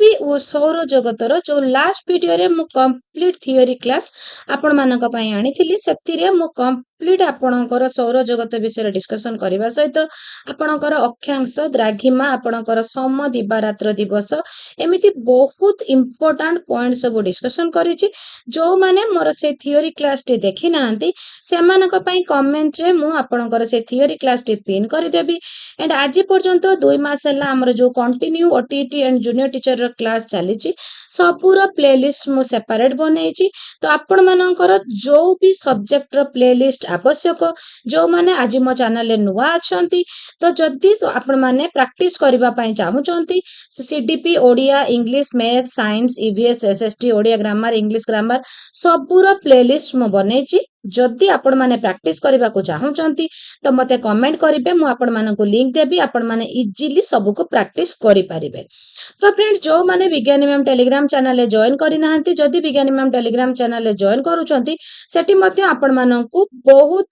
पृथ्वी और सौर जगतर जो लास्ट वीडियो रे मु कंप्लीट थियोरी क्लास आपण मानक पई आनी से मु कंप्लीट आपणकर सौर जगत विषय डिस्कशन करने सहित आपणकर अक्षांश द्राघिमा आपणकर सम दिवारात्र दिवस एमिति बहुत इम्पोर्टाट पॉइंट सब डिस्कशन करिछि जो माने मोर से थियोरी क्लास टी देखि नांती सेमानक पई कमेंट रे मु आपणकर से थियोरी क्लास टी पिन कर देबी एंड आज पर्यंत 2 मास हला हमर जो continue OTT and junior teacher रो क्लास चलीछि सबूर प्लेलिस्ट मु सेपरेट बनैछि तो आपण मानकर जो भी सब्जेक्ट रो प्लेलिस्ट आवश्यक जो माने आज मो चैनल रे नुवा अछंती तो जदी आपण माने प्रैक्टिस करबा पई चाहुचंती CDP Odia English math science EVS SST Odia grammar English grammar सबूर प्लेलिस्ट मु बनैछि जदि आपण माने प्रैक्टिस करबा को चाहुचंती तो मते कमेंट करिवे मु आपण मानकु लिंक देबी आपण माने इजीली सब को प्रैक्टिस करि पारिबे। तो फ्रेंड्स जो माने विज्ञानी मैम टेलीग्राम चैनल रे जॉइन करि नाहंती जदि विज्ञानी मैम टेलीग्राम चैनल रे जॉइन करूचंती सेठी मते आपण मानकु बहुत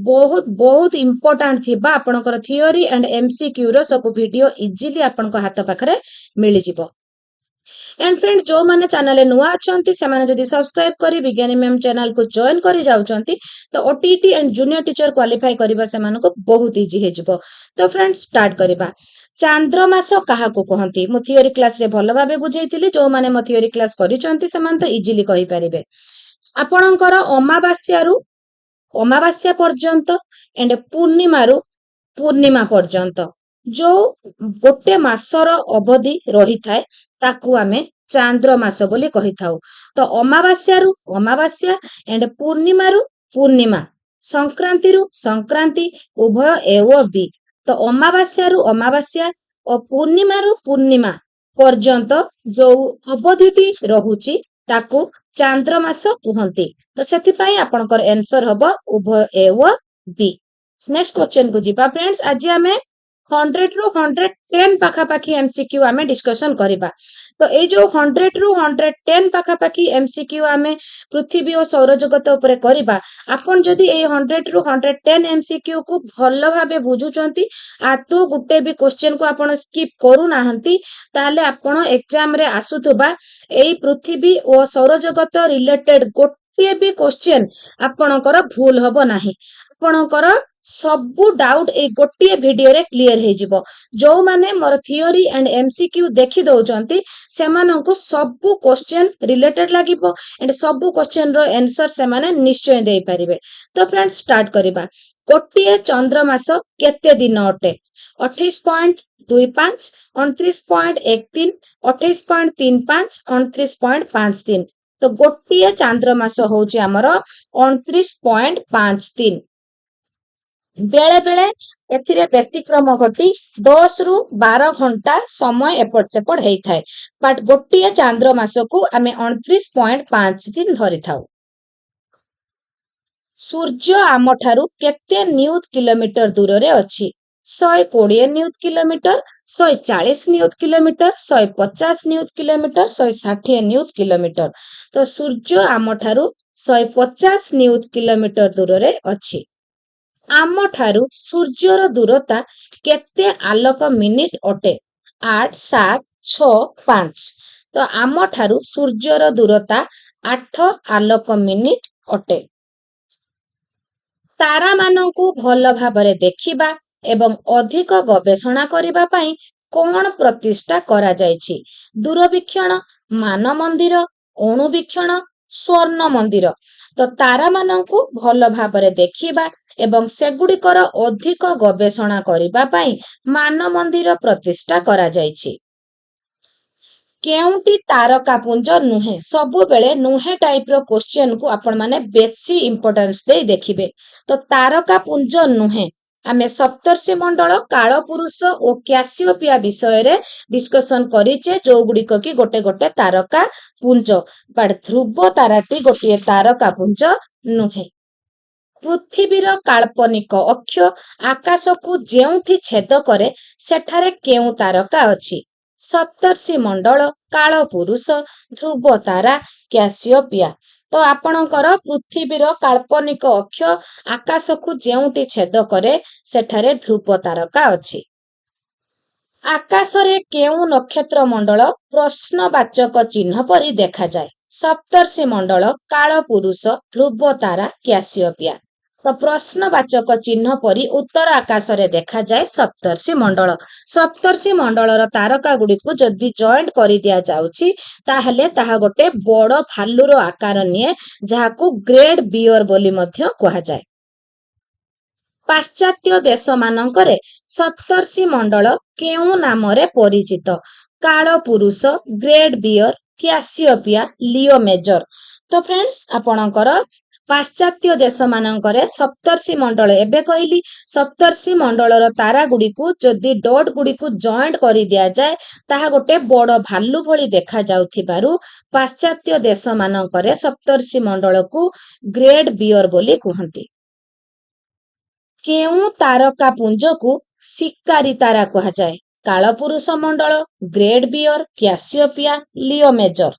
बहुत बहुत इम्पोर्टेंट थिबा आपणकर थियोरी एंड एमसीक्यू रो सब वीडियो इजीली आपणको हाथ पाखरे मिलि जिवो। एंड फ्रेंड्स जो माने चैनल नुआ अछंती से माने जदी सब्सक्राइब करी विज्ञानी मैम चैनल को जॉइन करी जाउचंती तो OTT and junior teacher qualify करबा से मानको बहुत इजी हे जिवो। तो फ्रेंड्स स्टार्ट करबा चांद्रमास काहा को कहंती मु थियोरी क्लास रे भलो भाबे बुझैतिली जो माने मो थियोरी क्लास करिचंती से मान तो इजीली कहि परिबे आपणकर अमावास्या पर्यंत एंड पूर्णिमारू पूर्णिमा पर्यंत जो गोटे मासर अवधि रही थाए ताकू आमे चांद्र मास बोली कहि थाउ। तो अमावास्यारू अमावास्या एंड पूर्णिमारू पूर्णिमा संक्रांतिरू संक्रांति उभय एव बी तो अमावास्यारू अमावास्या और पूर्णिमारू पूर्णिमा पर्यंत जो अवधिटी रहुची ताकू चांद्र मास कहंती। तो सेति पई आपनकर आंसर हबो उभय ए व बी। नेक्स्ट क्वेश्चन को जिबा फ्रेंड्स आज हमें 100 रु 110 पाखापाखी एमसीक्यू आमे डिस्कशन करिबा। तो ए जो 100 रु 110 पाखापाखी एमसीक्यू आमे पृथ्वी और सौर जगत ऊपर करिबा आपन जदी ए 100 रु 110 एमसीक्यू को भलो भाबे बुझुचंती आ तो गुटे भी क्वेश्चन को आपन स्किप करू नाहंती ताले आपन एग्जाम रे आसुतबा ए पृथ्वी और सौर जगत रिलेटेड गोटे भी क्वेश्चन आपनकर भूल हबो नाही आपनकर सबु डाउट ए गोटे वीडियो रे क्लियर हे जिवो। जो माने मोर थियोरी एंड एमसीक्यू देखि दउचंती से माननको सबु क्वेश्चन रिलेटेड लागिवो एंड सबु क्वेश्चन रो आंसर से माने निश्चय देई परिबे। तो फ्रेंड्स स्टार्ट करिबा गोटे चंद्रमास केते दिन अटे 28.25 29.13 28.35 29.53 तो गोटे चंद्रमास होची हमर 29.53 बेले बेले एथिरे व्यतिक्रम घटी 10 रु 12 घंटा समय एपट सेपट हेई थाए बट गोटे चांद्रमास को आमे 29.5 दिन धरि थाउ। सूर्य आम ठारू केते न्यूट किलोमीटर दूर रे अछि 120 न्यूट किलोमीटर 140 न्यूट किलोमीटर 150 न्यूट किलोमीटर 160 न्यूट किलोमीटर तो सूर्य आम ठारू 150 न्यूट किलोमीटर दूर रे अछि। आम ठारू सूर्यर दूरता केते आलोक मिनिट अटे 8 7 6 5 तो आम ठारू सूर्यर दूरता 8 आलोक मिनिट अटे। तारा मानंकु भल भाबरे देखिबा एवं अधिक गवेषणा करिबा पई कोन प्रतिष्ठा करा जायछि दूरवीक्षण मान मंदिर अणुवीक्षण स्वर्ण मंदिर तो तारा मानंकु भल भाबरे देखिबा एवं सेगुड़िकर अधिक गवेषणा करिबा पई मान मंदिर प्रतिष्ठा करा जायछि। केउंटी तारका पुंज नुहे सबु बेले नुहे टाइप रो क्वेश्चन को आपण माने बेसी इंपोर्टेंस दे देखिबे। तो तारका पुंज नुहे आमे सप्तर्षि मंडल काल पुरुष और कैसियोपिया विषय रे डिस्कशन करिचे जो गुड़िक की गोटे गोटे तारका पुंज बट ध्रुव ताराटी गोटे तारका पुंज नुहे। पृथ्वीर काल्पनिक अक्ष आकाश को जेउठी छेद करे सेठारे केउ तारका अछि सप्तर्षि मंडल काल पुरुष ध्रुव तारा कैसियोपिया। तो आपणकर पृथ्वीर काल्पनिक अक्ष आकाश को जेउठी छेद करे सेठारे ध्रुव तारका अछि। ଆକାଶରେ କେଉଁ ନକ୍ଷତ୍ର ମଣ୍ଡଳ ପ୍ରଶ୍ନବାଚକ ଚିହ୍ନ ପରି ଦେଖାଯାଏ? ସପ୍ତର୍ଷି ମଣ୍ଡଳ, କାଳପୁରୁଷ, ଧ୍ରୁବ ତାରା, କ୍ୟାସିଓପିଆ। ତ ପ୍ରଶ୍ନବାଚକ ଚିହ୍ନ ପରି ଉତ୍ତର ଆକାଶରେ ଦେଖାଯାଏ ସପ୍ତର୍ଷି ମଣ୍ଡଳ। ସପ୍ତର୍ଷି ମଣ୍ଡଳର ତାରକା ଗୁଡ଼ିକୁ ଯଦି ଜଏଣ୍ଟ କରି ଦିଆଯାଉଛି ତାହେଲେ ତାହା ଗୋଟେ ବଡ଼ ଭାଲୁର ଆକାର ନିଏ, ଯାହାକୁ ଗ୍ରେଟ୍ ବିୟର ବୋଲି ମଧ୍ୟ କୁହାଯାଏ। ପାଶ୍ଚାତ୍ୟ ଦେଶମାନଙ୍କରେ ସପ୍ତର୍ଷି ମଣ୍ଡଳ କେଉଁ ନାମରେ ପରିଚିତ? କାଳପୁରୁଷ, ଗ୍ରେଟ୍ ବିୟର, କ୍ୟାସିଓପିଆ, ଲିଓ ମେଜର। ତ ଫ୍ରେଣ୍ଡସ୍, ଆପଣଙ୍କର ପାଶ୍ଚାତ୍ୟ ଦେଶମାନଙ୍କରେ ସପ୍ତର୍ଷି ମଣ୍ଡଳ, ଏବେ କହିଲି ସପ୍ତର୍ଷି ମଣ୍ଡଳର ତାରା ଗୁଡ଼ିକୁ ଯଦି ଡଟ୍ ଗୁଡ଼ିକୁ ଜଏଣ୍ଟ କରି ଦିଆଯାଏ ତାହା ଗୋଟେ ବଡ଼ ଭାଲୁ ଭଳି ଦେଖାଯାଉଥିବାରୁ ପାଶ୍ଚାତ୍ୟ ଦେଶମାନଙ୍କରେ ସପ୍ତର୍ଷି ମଣ୍ଡଳକୁ ଗ୍ରେଟ୍ ବିୟର ବୋଲି କୁହନ୍ତି। କେଉଁ ତାରକା ପୁଞ୍ଜକୁ ଶିକାରୀ ତାରା କୁହାଯାଏ? କାଳପୁରୁଷ ମଣ୍ଡଳ, ଗ୍ରେଟ୍ ବିୟର, କ୍ୟାସିଓପିଆ, ଲିଓ ମେଜର।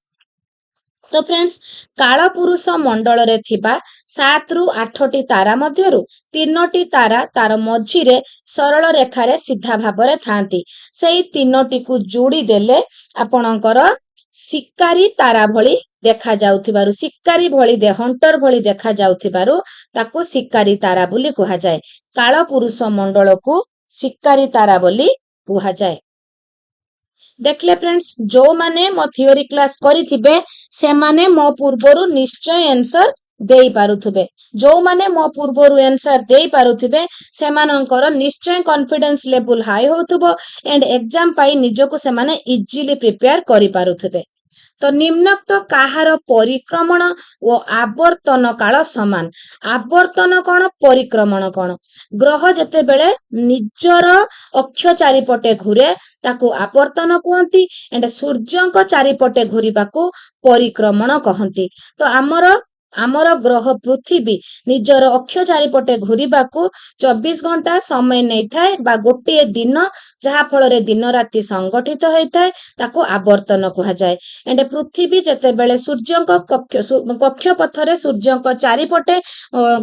ତ ଫ୍ରେଣ୍ଡସ୍, କାଳପୁରୁଷ ମଣ୍ଡଳରେ ଥିବା 7ରୁ 8ଟି ତାରା ମଧ୍ୟରୁ 3ଟି ତାରା ତାର ମଝିରେ ସରଳ ରେଖାରେ ସିଧା ଭାବରେ ଥାନ୍ତି। ସେଇ 3ଟିକୁ ଯୋଡ଼ି ଦେଲେ ଆପଣଙ୍କର ଶିକାରୀ ତାରା ଭଳି ଦେଖାଯାଉଥିବାରୁ, ଶିକାରୀ ଭଳି ହଣ୍ଟର ଭଳି ଦେଖାଯାଉଥିବାରୁ ତାକୁ ଶିକାରୀ ତାରା ବୋଲି କୁହାଯାଏ। କାଳପୁରୁଷ ମଣ୍ଡଳକୁ ଶିକାରୀ ତାରା ବୋଲି କୁହାଯାଏ। ଦେଖିଲେ ଫ୍ରେଣ୍ଡସ୍, ଯୋଉମାନେ ମୋ ଥିଓରି କ୍ଲାସ କରିଥିବେ ସେମାନେ ମୋ ପୂର୍ବରୁ ନିଶ୍ଚୟ ଆନ୍ସର ଦେଇପାରୁଥିବେ। ଯୋଉମାନେ ମୋ ପୂର୍ବରୁ ଆନ୍ସର ଦେଇପାରୁଥିବେ ସେମାନଙ୍କର ନିଶ୍ଚୟ କନଫିଡେନ୍ସ ଲେଭେଲ ହାଇ ହଉଥିବ ଏଣ୍ଡ ଏକ୍ଜାମ ପାଇଁ ନିଜକୁ ସେମାନେ ଇଜିଲି ପ୍ରିପେୟାର କରିପାରୁଥିବେ। ତ ନିମ୍ନୋକ୍ତ କାହାର ପରିକ୍ରମଣ ଓ ଆବର୍ତ୍ତନ କାଳ ସମାନ? ଆବର୍ତ୍ତନ କଣ, ପରିକ୍ରମଣ କଣ? ଗ୍ରହ ଯେତେବେଳେ ନିଜର ଅକ୍ଷ ଚାରିପଟେ ଘୁରେ ତାକୁ ଆବର୍ତ୍ତନ କୁହନ୍ତି ଏଣ୍ଡ ସୂର୍ଯ୍ୟଙ୍କ ଚାରିପଟେ ଘୁରିବାକୁ ପରିକ୍ରମଣ କହନ୍ତି। ତ ଆମର ଗ୍ରହ ପୃଥିବୀ ନିଜର ଅକ୍ଷ ଚାରିପଟେ ଘୁରିବାକୁ 24 ଘଣ୍ଟା ସମୟ ନେଇଥାଏ ବା ଗୋଟିଏ ଦିନ, ଯାହା ଫଳରେ ଦିନ ରାତି ସଂଗଠିତ ହୋଇଥାଏ, ତାକୁ ଆବର୍ତ୍ତନ କୁହାଯାଏ। ଏଣ୍ଡ ପୃଥିବୀ ଯେତେବେଳେ ସୂର୍ଯ୍ୟଙ୍କ କକ୍ଷପଥରେ ସୂର୍ଯ୍ୟଙ୍କ ଚାରିପଟେ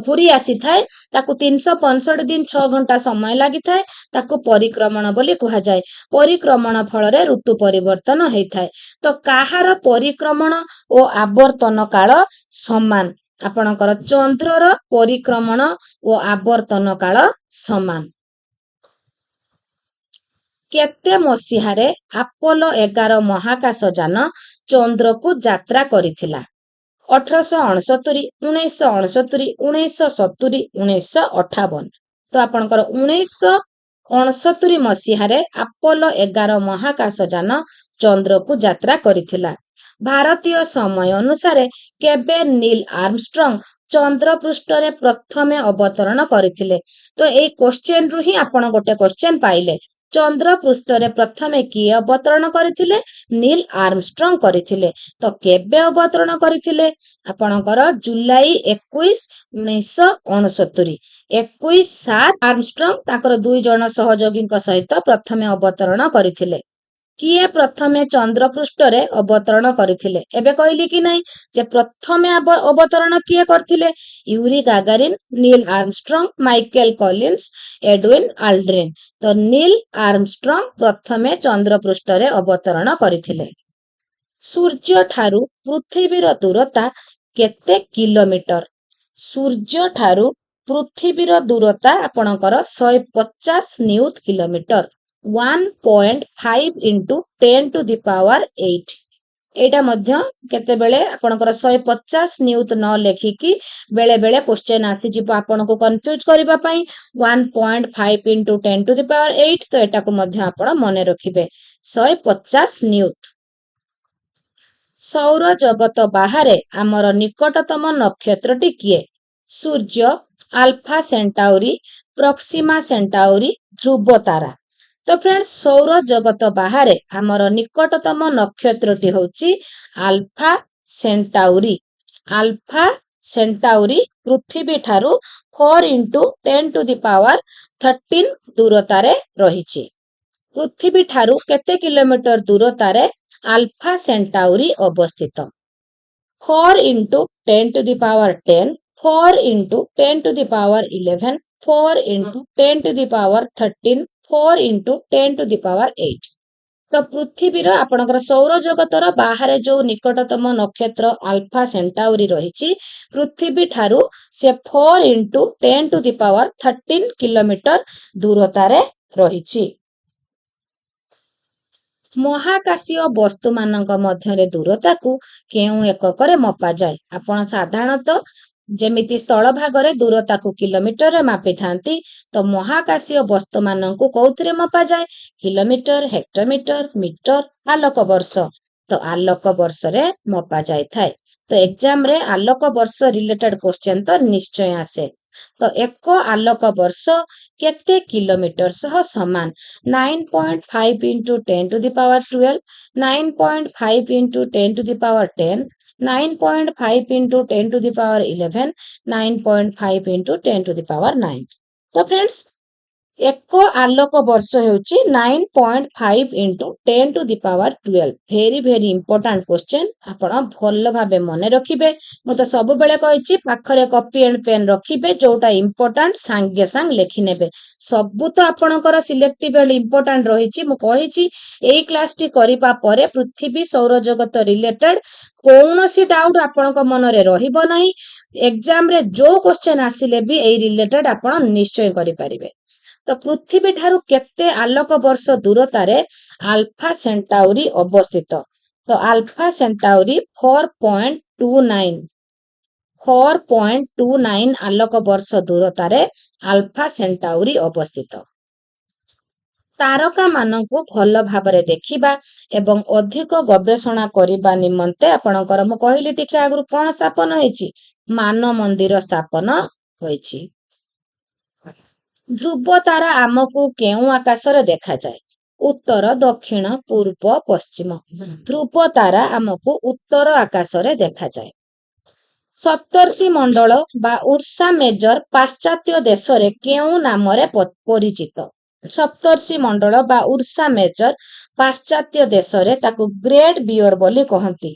ଘୁରି ଆସିଥାଏ ତାକୁ 365 ଦିନ 6 ଘଣ୍ଟା ସମୟ ଲାଗିଥାଏ, ତାକୁ ପରିକ୍ରମଣ ବୋଲି କୁହାଯାଏ। ପରିକ୍ରମଣ ଫଳରେ ଋତୁ ପରିବର୍ତ୍ତନ ହେଇଥାଏ। ତ କାହାର ପରିକ୍ରମଣ ଓ ଆବର୍ତ୍ତନ କାଳ ସମାନ? ଆପଣଙ୍କର ଚନ୍ଦ୍ରର ପରିକ୍ରମଣ ଓ ଆବର୍ତ୍ତନ କାଳ ସମାନ। କେତେ ମସିହାରେ ଆପୋଲୋ 11 ମହାକାଶ ଯାନ ଚନ୍ଦ୍ରକୁ ଯାତ୍ରା କରିଥିଲା? 1869, 1969, 1970, 1958। ତ ଆପଣଙ୍କର 1969 ମସିହାରେ ଆପୋଲୋ 11 ମହାକାଶ ଯାନ ଚନ୍ଦ୍ରକୁ ଯାତ୍ରା କରିଥିଲା। ଭାରତୀୟ ସମୟ ଅନୁସାରେ କେବେ ନିଲ୍ ଆର୍ମଷ୍ଟ୍ରଙ୍ଗ ଚନ୍ଦ୍ର ପୃଷ୍ଠରେ ପ୍ରଥମେ ଅବତରଣ କରିଥିଲେ? ତ ଏଇ କ୍ୱେଶ୍ଚନରୁ ହିଁ ଆପଣ ଗୋଟେ କ୍ୱେଶ୍ଚନ ପାଇଲେ। ଚନ୍ଦ୍ର ପୃଷ୍ଠରେ ପ୍ରଥମେ କିଏ ଅବତରଣ କରିଥିଲେ? ନିଲ୍ ଆର୍ମଷ୍ଟ୍ରଙ୍ଗ କରିଥିଲେ। ତ କେବେ ଅବତରଣ କରିଥିଲେ? ଆପଣଙ୍କର ଜୁଲାଇ 21, 1969। 21/7 ଆର୍ମଷ୍ଟ୍ରଙ୍ଗ ତାଙ୍କର 2 ଜଣ ସହଯୋଗୀଙ୍କ ସହିତ ପ୍ରଥମେ ଅବତରଣ କରିଥିଲେ। କିଏ ପ୍ରଥମେ ଚନ୍ଦ୍ର ପୃଷ୍ଠରେ ଅବତରଣ କରିଥିଲେ? ଏବେ କହିଲି କି ନାହିଁ ଯେ ପ୍ରଥମେ ଅବତରଣ କିଏ କରିଥିଲେ? Yuri Gagarin, Neil Armstrong, Michael Collins, Edwin Aldrin. ତ ନିଲ୍ ଆର୍ମଷ୍ଟ୍ରଙ୍ଗ ପ୍ରଥମେ ଚନ୍ଦ୍ର ପୃଷ୍ଠରେ ଅବତରଣ କରିଥିଲେ। ସୂର୍ଯ୍ୟ ଠାରୁ ପୃଥିବୀର ଦୂରତା କେତେ କିଲୋମିଟର? ସୂର୍ଯ୍ୟ ଠାରୁ ପୃଥିବୀର ଦୂରତା ଆପଣଙ୍କର 150 ନିୟୁତ kilometre. 1.5 into 10 to the power 8। ଏଇଟା ମଧ୍ୟ କେତେବେଳେ ଆପଣଙ୍କର 150 ନିୟୁତ ନ ଲେଖିକି ବେଳେ ବେଳେ କ୍ୱେଶ୍ଚନ ଆସିଯିବ ଆପଣଙ୍କୁ କନଫ୍ୟୁଜ କରିବା ପାଇଁ 1.5 into 10 to the power 8। ତ ଏଟାକୁ ମଧ୍ୟ ଆପଣ ମନେ ରଖିବେ 150 ନିୟୁତ। ସୌର ଜଗତ ବାହାରେ ଆମର ନିକଟତମ ନକ୍ଷତ୍ରଟି କିଏ? ସୂର୍ଯ୍ୟ, ଆଲଫା ସେଣ୍ଟାଉରି, ପ୍ରକ୍ସିମା ସେଣ୍ଟାଉରି, ଧ୍ରୁବ ତାରା। ତ ଫ୍ରେଣ୍ଡସ୍, ସୌର ଜଗତ ବାହାରେ ଆମର ନିକଟତମ ନକ୍ଷତ୍ରଟି ହେଉଛି ଆଲଫା ସେଣ୍ଟାଉରି। ଆଲଫା ସେଣ୍ଟାଉରି ପୃଥିବୀ ଠାରୁ 4 into 10 to the power 13 ଦୂରତାରେ ରହିଛି। ପୃଥିବୀ ଠାରୁ କେତେ କିଲୋମିଟର ଦୂରତାରେ ଆଲଫା ସେଣ୍ଟାଉରି ଅବସ୍ଥିତ? 4 into 10 to the power 10, 4 into 10 to the power 11, 4 into 10 to the power 13, 4 into 10 to the power 8। ତ ପୃଥିବୀର ଆପଣଙ୍କର ସୌର ଜଗତର ବାହାରେ ଯୋଉ ନିକଟତମ ନକ୍ଷତ୍ର ଆଲଫା ସେଣ୍ଟାଉରି ରହିଛି, ପୃଥିବୀ ଠାରୁ ସେ 4 into 10 to the power 13 kilometre ଦୂରତାରେ ରହିଛି। ମହାକାଶୀୟ ବସ୍ତୁମାନଙ୍କ ମଧ୍ୟରେ ଦୂରତାକୁ କେଉଁ ଏକକରେ ମପାଯାଏ? ଆପଣ ସାଧାରଣତଃ ଯେମିତି ସ୍ଥଳଭାଗରେ ଦୂରତାକୁ କିଲୋମିଟରରେ ମାପିଥାନ୍ତି, ତ ମହାକାଶୀୟ ବସ୍ତୁମାନଙ୍କୁ କୋଉଥିରେ ମପାଯାଏ? କିଲୋମିଟର, ହେକ୍ଟୋମିଟର, ମିଟର, ଆଲୋକ ବର୍ଷ। ତ ଆଲୋକ ବର୍ଷରେ ମପା ଯାଇଥାଏ। ତ ଏକ୍ଜାମରେ ଆଲୋକ ବର୍ଷ ରିଲେଟେଡ୍ କ୍ୱେଶ୍ଚେନ୍ ତ ନିଶ୍ଚୟ ଆସେ। ତ ଏକ ଆଲୋକ ବର୍ଷ କେତେ କିଲୋମିଟର ସହ ସମାନ? 9.5 into 10 to the power 12, 9.5 into 10 to the power 10, 9.5 into 10 to the power 11, 9.5 into 10 to the power 9। ତ फ्रेंड्स ଏକ ଆଲୋକ ବର୍ଷ ହେଉଛି 9.5 into 10 to the power 12। Very important question, ଆପଣ ଭଲ ଭାବେ ମନେ ରଖିବେ। ମୁଁ ତ ସବୁବେଳେ କହିଛି ପାଖରେ କପି ଆଣ୍ଡ ପେନ୍ ରଖିବେ, ଯୋଉଟା ଇମ୍ପୋର୍ଟାଣ୍ଟ ସାଙ୍ଗେ ସାଙ୍ଗେ ଲେଖିନେବେ। ସବୁ ତ ଆପଣଙ୍କର ସିଲେକ୍ଟିଭ ଆଣ୍ଡ ଇମ୍ପୋର୍ଟାଣ୍ଟ ରହିଛି। ମୁଁ କହିଛି ଏଇ କ୍ଲାସଟି କରିବା ପରେ ପୃଥିବୀ ସୌରଜଗତ ରିଲେଟେଡ୍ କୌଣସି ଡାଉଟ୍ ଆପଣଙ୍କ ମନରେ ରହିବ ନାହିଁ। ଏକ୍ଜାମରେ ଯୋଉ କ୍ୱେଶ୍ଚେନ୍ ଆସିଲେ ବି ଏଇ ରିଲେଟେଡ୍ ଆପଣ ନିଶ୍ଚୟ କରିପାରିବେ। ତ ପୃଥିବୀ ଠାରୁ କେତେ ଆଲୋକ ବର୍ଷ ଦୂରତାରେ ଆଲଫା ସେଣ୍ଟାଉରି ଅବସ୍ଥିତ? ତ ଆଲଫା ସେଣ୍ଟାଉରି 4.29 ଆଲୋକ ବର୍ଷ ଦୂରତାରେ ଆଲଫା ସେଣ୍ଟାଉରି ଅବସ୍ଥିତ। ତାରକା ମାନଙ୍କୁ ଭଲ ଭାବରେ ଦେଖିବା ଏବଂ ଅଧିକ ଗବେଷଣା କରିବା ନିମନ୍ତେ ଆପଣଙ୍କର, ମୁଁ କହିଲି ଟିକେ ଆଗରୁ କଣ ସ୍ଥାପନ ହେଇଛି? ମାନ ମନ୍ଦିର ସ୍ଥାପନ ହୋଇଛି। ଧ୍ରୁବ ତାରା ଆମକୁ କେଉଁ ଆକାଶରେ ଦେଖାଯାଏ? ଉତ୍ତର, ଦକ୍ଷିଣ, ପୂର୍ବ, ପଶ୍ଚିମ। ଧ୍ରୁବ ତାରା ଆମକୁ ଉତ୍ତର ଆକାଶରେ ଦେଖାଯାଏ। ସପ୍ତର୍ଷି ମଣ୍ଡଳ ବା ଉର୍ସା ମେଜର ପାଶ୍ଚାତ୍ୟ ଦେଶରେ କେଉଁ ନାମରେ ପରିଚିତ? ସପ୍ତର୍ଷି ମଣ୍ଡଳ ବା ଉର୍ସା ମେଜର ପାଶ୍ଚାତ୍ୟ ଦେଶରେ ତାକୁ ଗ୍ରେଟ୍ ବିୟର ବୋଲି କହନ୍ତି।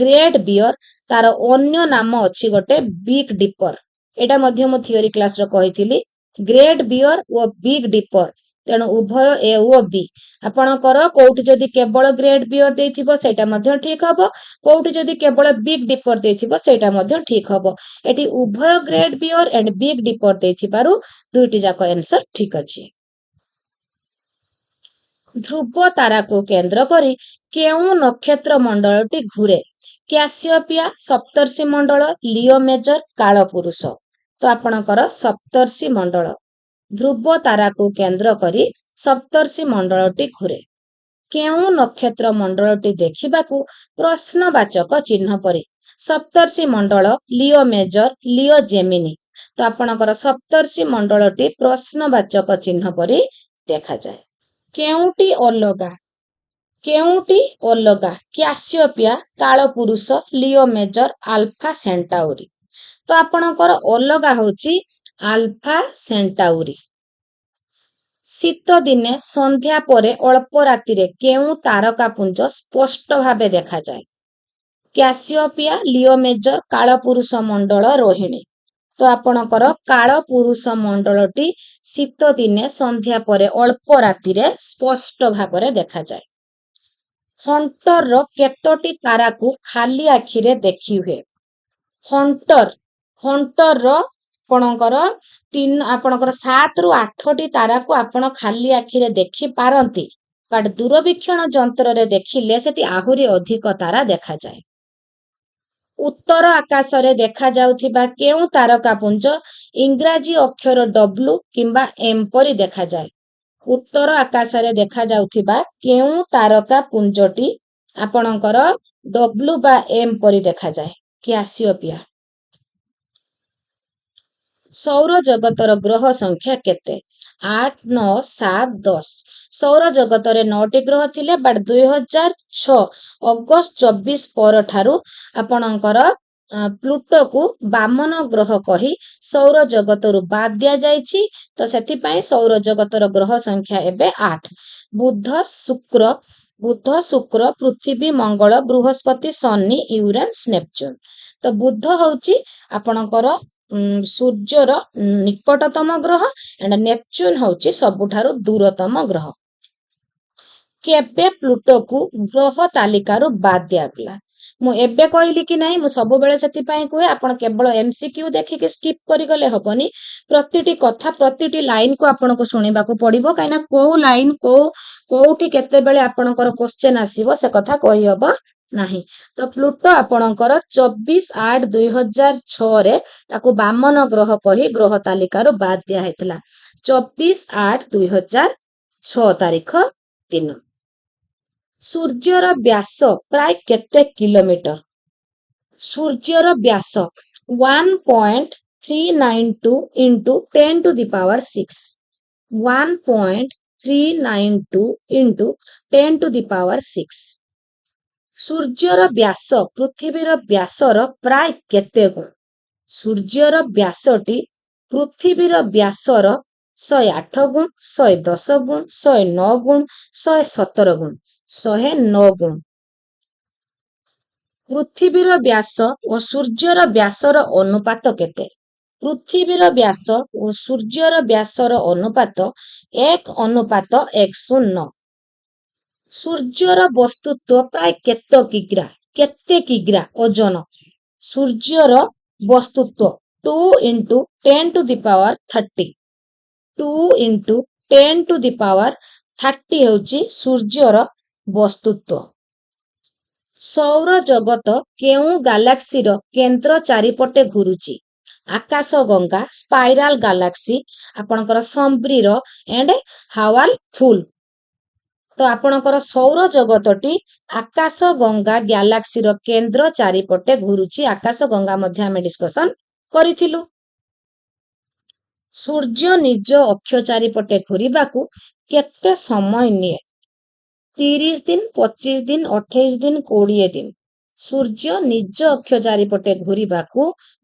ଗ୍ରେଟ୍ ବିୟର, ତାର ଅନ୍ୟ ନାମ ଅଛି ଗୋଟେ ବିଗ୍ ଡିପର। ଏଇଟା ମଧ୍ୟ ମୁଁ ଥିଓରି କ୍ଲାସରେ କହିଥିଲି। ଗ୍ରେଟ୍ ବିୟର ଓ ବିଗ୍ ଡିପର, ତେଣୁ ଉଭୟ ଏ ଓ ବି। ଆପଣଙ୍କର କୋଉଠି ଯଦି କେବଳ ଗ୍ରେଟ୍ ବିୟର ଦେଇଥିବ ସେଇଟା ମଧ୍ୟ ଠିକ ହବ, କୋଉଠି ଯଦି କେବଳ ବିଗ୍ ଡିପର ଦେଇଥିବ ସେଇଟା ମଧ୍ୟ ଠିକ ହବ। ଏଠି ଉଭୟ great bear and big dipper ଦେଇଥିବାରୁ ଦୁଇଟି ଯାକ ଆନ୍ସର ଠିକ ଅଛି। ଧ୍ରୁବ ତାରାକୁ କେନ୍ଦ୍ର କରି କେଉଁ ନକ୍ଷତ୍ର ମଣ୍ଡଳଟି ଘୁରେ? କ୍ୟାସିଓପିଆ, ସପ୍ତର୍ଷି ମଣ୍ଡଳ, ଲିଓ ମେଜର, କାଳପୁରୁଷ। ତ ଆପଣଙ୍କର ସପ୍ତର୍ଷି ମଣ୍ଡଳ। ଧ୍ରୁବ ତାରାକୁ କେନ୍ଦ୍ର କରି ସପ୍ତର୍ଷି ମଣ୍ଡଳଟି ଘୁରେ। କେଉଁ ନକ୍ଷତ୍ର ମଣ୍ଡଳଟି ଦେଖିବାକୁ ପ୍ରଶ୍ନବାଚକ ଚିହ୍ନ ପରି? ସପ୍ତର୍ଷି ମଣ୍ଡଳ, ଲିଓ ମେଜର, ଲିଓ ଜେମିନି। ତ ଆପଣଙ୍କର ସପ୍ତର୍ଷି ମଣ୍ଡଳଟି ପ୍ରଶ୍ନବାଚକ ଚିହ୍ନ ପରି ଦେଖାଯାଏ। କେଉଁଟି ଅଲଗା? କେଉଁଟି ଅଲଗା? କ୍ୟାସିଓପିଆ, କାଳପୁରୁଷ, ଲିଓ ମେଜର, ଆଲଫା ସେଣ୍ଟାଉରି। ତ ଆପଣଙ୍କର ଅଲଗା ହେଉଛି ଆଲଫା ସେଣ୍ଟାଉରି। ଶୀତ ଦିନେ ସନ୍ଧ୍ୟା ପରେ ଅଳ୍ପ ରାତିରେ କେଉଁ ତାରକାପୁଞ୍ଜ ସ୍ପଷ୍ଟ ଭାବେ ଦେଖାଯାଏ? କ୍ୟାସିଓପିଆ, ଲିଓ ମେଜର, କାଳପୁରୁଷ ମଣ୍ଡଳ, ରୋହିଣୀ। ତ ଆପଣଙ୍କର କାଳପୁରୁଷ ମଣ୍ଡଳଟି ଶୀତ ଦିନେ ସନ୍ଧ୍ୟା ପରେ ଅଳ୍ପ ରାତିରେ ସ୍ପଷ୍ଟ ଭାବରେ ଦେଖାଯାଏ। ହଣ୍ଟରର କେତୋଟି ତାରାକୁ ଖାଲି ଆଖିରେ ଦେଖି ହୁଏ? ହଣ୍ଟରର ଆପଣଙ୍କର 7ରୁ 8ଟି ତାରାକୁ ଆପଣ ଖାଲି ଆଖିରେ ଦେଖି ପାରନ୍ତି, ବଟ୍ ଦୂରବୀକ୍ଷଣ ଯନ୍ତ୍ରରେ ଦେଖିଲେ ସେଠି ଆହୁରି ଅଧିକ ତାରା ଦେଖାଯାଏ। ଉତ୍ତର ଆକାଶରେ ଦେଖାଯାଉଥିବା କେଉଁ ତାରକାପୁଞ୍ଜ ଇଂରାଜୀ ଅକ୍ଷର W କିମ୍ବା M ପରି ଦେଖାଯାଏ? ଉତ୍ତର ଆକାଶରେ ଦେଖାଯାଉଥିବା କେଉଁ ତାରକାପୁଞ୍ଜଟି ଆପଣଙ୍କର W ବା M ପରି ଦେଖାଯାଏ? କ୍ୟାସିଓପିଆ। ସୌର ଜଗତର ଗ୍ରହ ସଂଖ୍ୟା କେତେ? 8, 9, 7, 10। ସୌର ଜଗତରେ 9ଟି ଗ୍ରହ ଥିଲେ, ବଟ୍ 2006 ଅଗଷ୍ଟ 24 ପରଠାରୁ ଆପଣଙ୍କର ପ୍ଲୁଟୋକୁ ବାମନ ଗ୍ରହ କହି ସୌର ଜଗତରୁ ବାଦ ଦିଆଯାଇଛି। ତ ସେଥିପାଇଁ ସୌର ଜଗତର ଗ୍ରହ ସଂଖ୍ୟା ଏବେ 8। ବୁଧ, ଶୁକ୍ର, ପୃଥିବୀ, ମଙ୍ଗଳ, ବୃହସ୍ପତି, ଶନି, ୟୁରାନସ୍, ନେପଚୁନ। ତ ବୁଧ ହେଉଛି ଆପଣଙ୍କର ସୂର୍ଯ୍ୟର ନିକଟତମ ଗ୍ରହ ଏଣ୍ଡ ନେପଚ୍ୟୁନ ହଉଛି ସବୁଠାରୁ ଦୂରତମ ଗ୍ରହ। କେବେ ପ୍ଲୁଟୋକୁ ଗ୍ରହ ତାଲିକାରୁ ବାଦ ଦିଆଗଲା? ମୁଁ ଏବେ କହିଲି କି ନାହିଁ, ମୁଁ ସବୁବେଳେ ସେଥିପାଇଁ କୁହେ ଆପଣ କେବଳ MCQ ଦେଖିକି ସ୍କିପ୍ କରିଗଲେ ହବନି। ପ୍ରତିଟି କଥା ପ୍ରତିଟି ଲାଇନକୁ ଆପଣଙ୍କୁ ଶୁଣିବାକୁ ପଡିବ, କାହିଁକିନା କୋଉ ଲାଇନ କୋଉଠି କେତେବେଳେ ଆପଣଙ୍କର କ୍ୱେଶ୍ଚେନ୍ ଆସିବ ସେ କଥା କହିହବ ନାହିଁ। ତ ପ୍ଲୁଟୋ ଆପଣଙ୍କର 24/8/2006 ତାକୁ ବାମନ ଗ୍ରହ କହି ଗ୍ରହ ତାଲିକାରୁ ବାଦ ଦିଆ ହେଇଥିଲା। 24/8/2006 ତାରିଖ ଦିନ। ସୂର୍ଯ୍ୟର ବ୍ୟାସ ପ୍ରାୟ କେତେ କିଲୋମିଟର? ସୂର୍ଯ୍ୟର ବ୍ୟାସ 1.392 into 10 to the power 6. 1.392 into 10 to the power 6. ସୂର୍ଯ୍ୟର ବ୍ୟାସ ପୃଥିବୀର ବ୍ୟାସର ପ୍ରାୟ କେତେ ଗୁଣ? ସୂର୍ଯ୍ୟର ବ୍ୟାସଟି ପୃଥିବୀର ବ୍ୟାସର 108 ଗୁଣ, 110 ଗୁଣ, 109 ଗୁଣ, 117 ଗୁଣ, 109 ଗୁଣ। ପୃଥିବୀର ବ୍ୟାସ ଓ ସୂର୍ଯ୍ୟର ବ୍ୟାସର ଅନୁପାତ କେତେ? ପୃଥିବୀର ବ୍ୟାସ ଓ ସୂର୍ଯ୍ୟର ବ୍ୟାସର ଅନୁପାତ 1:109। ସୂର୍ଯ୍ୟର ବସ୍ତୁତ୍ୱ ପ୍ରାୟ କେତେ କିଗ୍ରା ଓଜନ? ସୂର୍ଯ୍ୟର ବସ୍ତୁତ୍ୱ 2 into 10 to the power 30। 2 into 10 to the power 30 ହେଉଛି ସୂର୍ଯ୍ୟର ବସ୍ତୁତ୍ୱ। ସୌର ଜଗତ କେଉଁ ଗାଲାକ୍ସିର କେନ୍ଦ୍ର ଚାରିପଟେ ଘୁରୁଛି? ଆକାଶ ଗଙ୍ଗା, ସ୍ପାଇରାଲ ଗାଲାକ୍ସି, ଆପଣଙ୍କର ସମ୍ବ୍ରିର ଏଣ୍ଡ ହାୱାଲ ଫୁଲ। ତ ଆପଣଙ୍କର ସୌର ଜଗତଟି ଆକାଶ ଗଙ୍ଗା ଗ୍ୟାଲାକ୍ସିର କେନ୍ଦ୍ର ଚାରିପଟେ ଘୁରୁଛି। ଆକାଶ ଗଙ୍ଗା ମଧ୍ୟ ଆମେ ଡିସ୍କସନ କରିଥିଲୁ। ସୂର୍ଯ୍ୟ ନିଜ ଅକ୍ଷ ଚାରିପଟେ ଘୁରିବାକୁ କେତେ ସମୟ ନିଏ? 30 ଦିନ, 25 ଦିନ, 28 ଦିନ, 20 ଦିନ। ସୂର୍ଯ୍ୟ ନିଜ ଅକ୍ଷ ଚାରିପଟେ ଘୁରିବାକୁ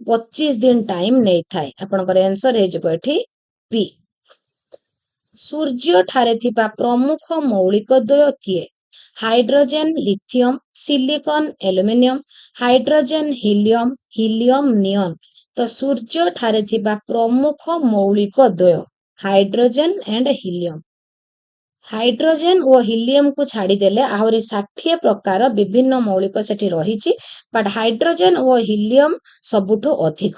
25 ଦିନ ଟାଇମ ନେଇଥାଏ। ଆପଣଙ୍କର ଆନ୍ସର ହେଇଯିବ ଏଠି B। ସୂର୍ଯ୍ୟ ଠାରେ ଥିବା ପ୍ରମୁଖ ମୌଳିକ ଦ୍ୱୟ କିଏ? Hydrogen lithium, silicon aluminium, hydrogen helium, helium neon. ତ ସୂର୍ଯ୍ୟ ଠାରେ ଥିବା ପ୍ରମୁଖ ମୌଳିକ ଦ୍ୱୟ ହାଇଡ୍ରୋଜେନ ଏଣ୍ଡ ହିଲିୟମ। ହାଇଡ୍ରୋଜେନ ଓ ହିଲିୟମକୁ ଛାଡ଼ିଦେଲେ ଆହୁରି 60 ପ୍ରକାର ବିଭିନ୍ନ ମୌଳିକ ସେଠି ରହିଛି, ବଟ୍ ହାଇଡ୍ରୋଜେନ ଓ ହିଲିୟମ ସବୁଠୁ ଅଧିକ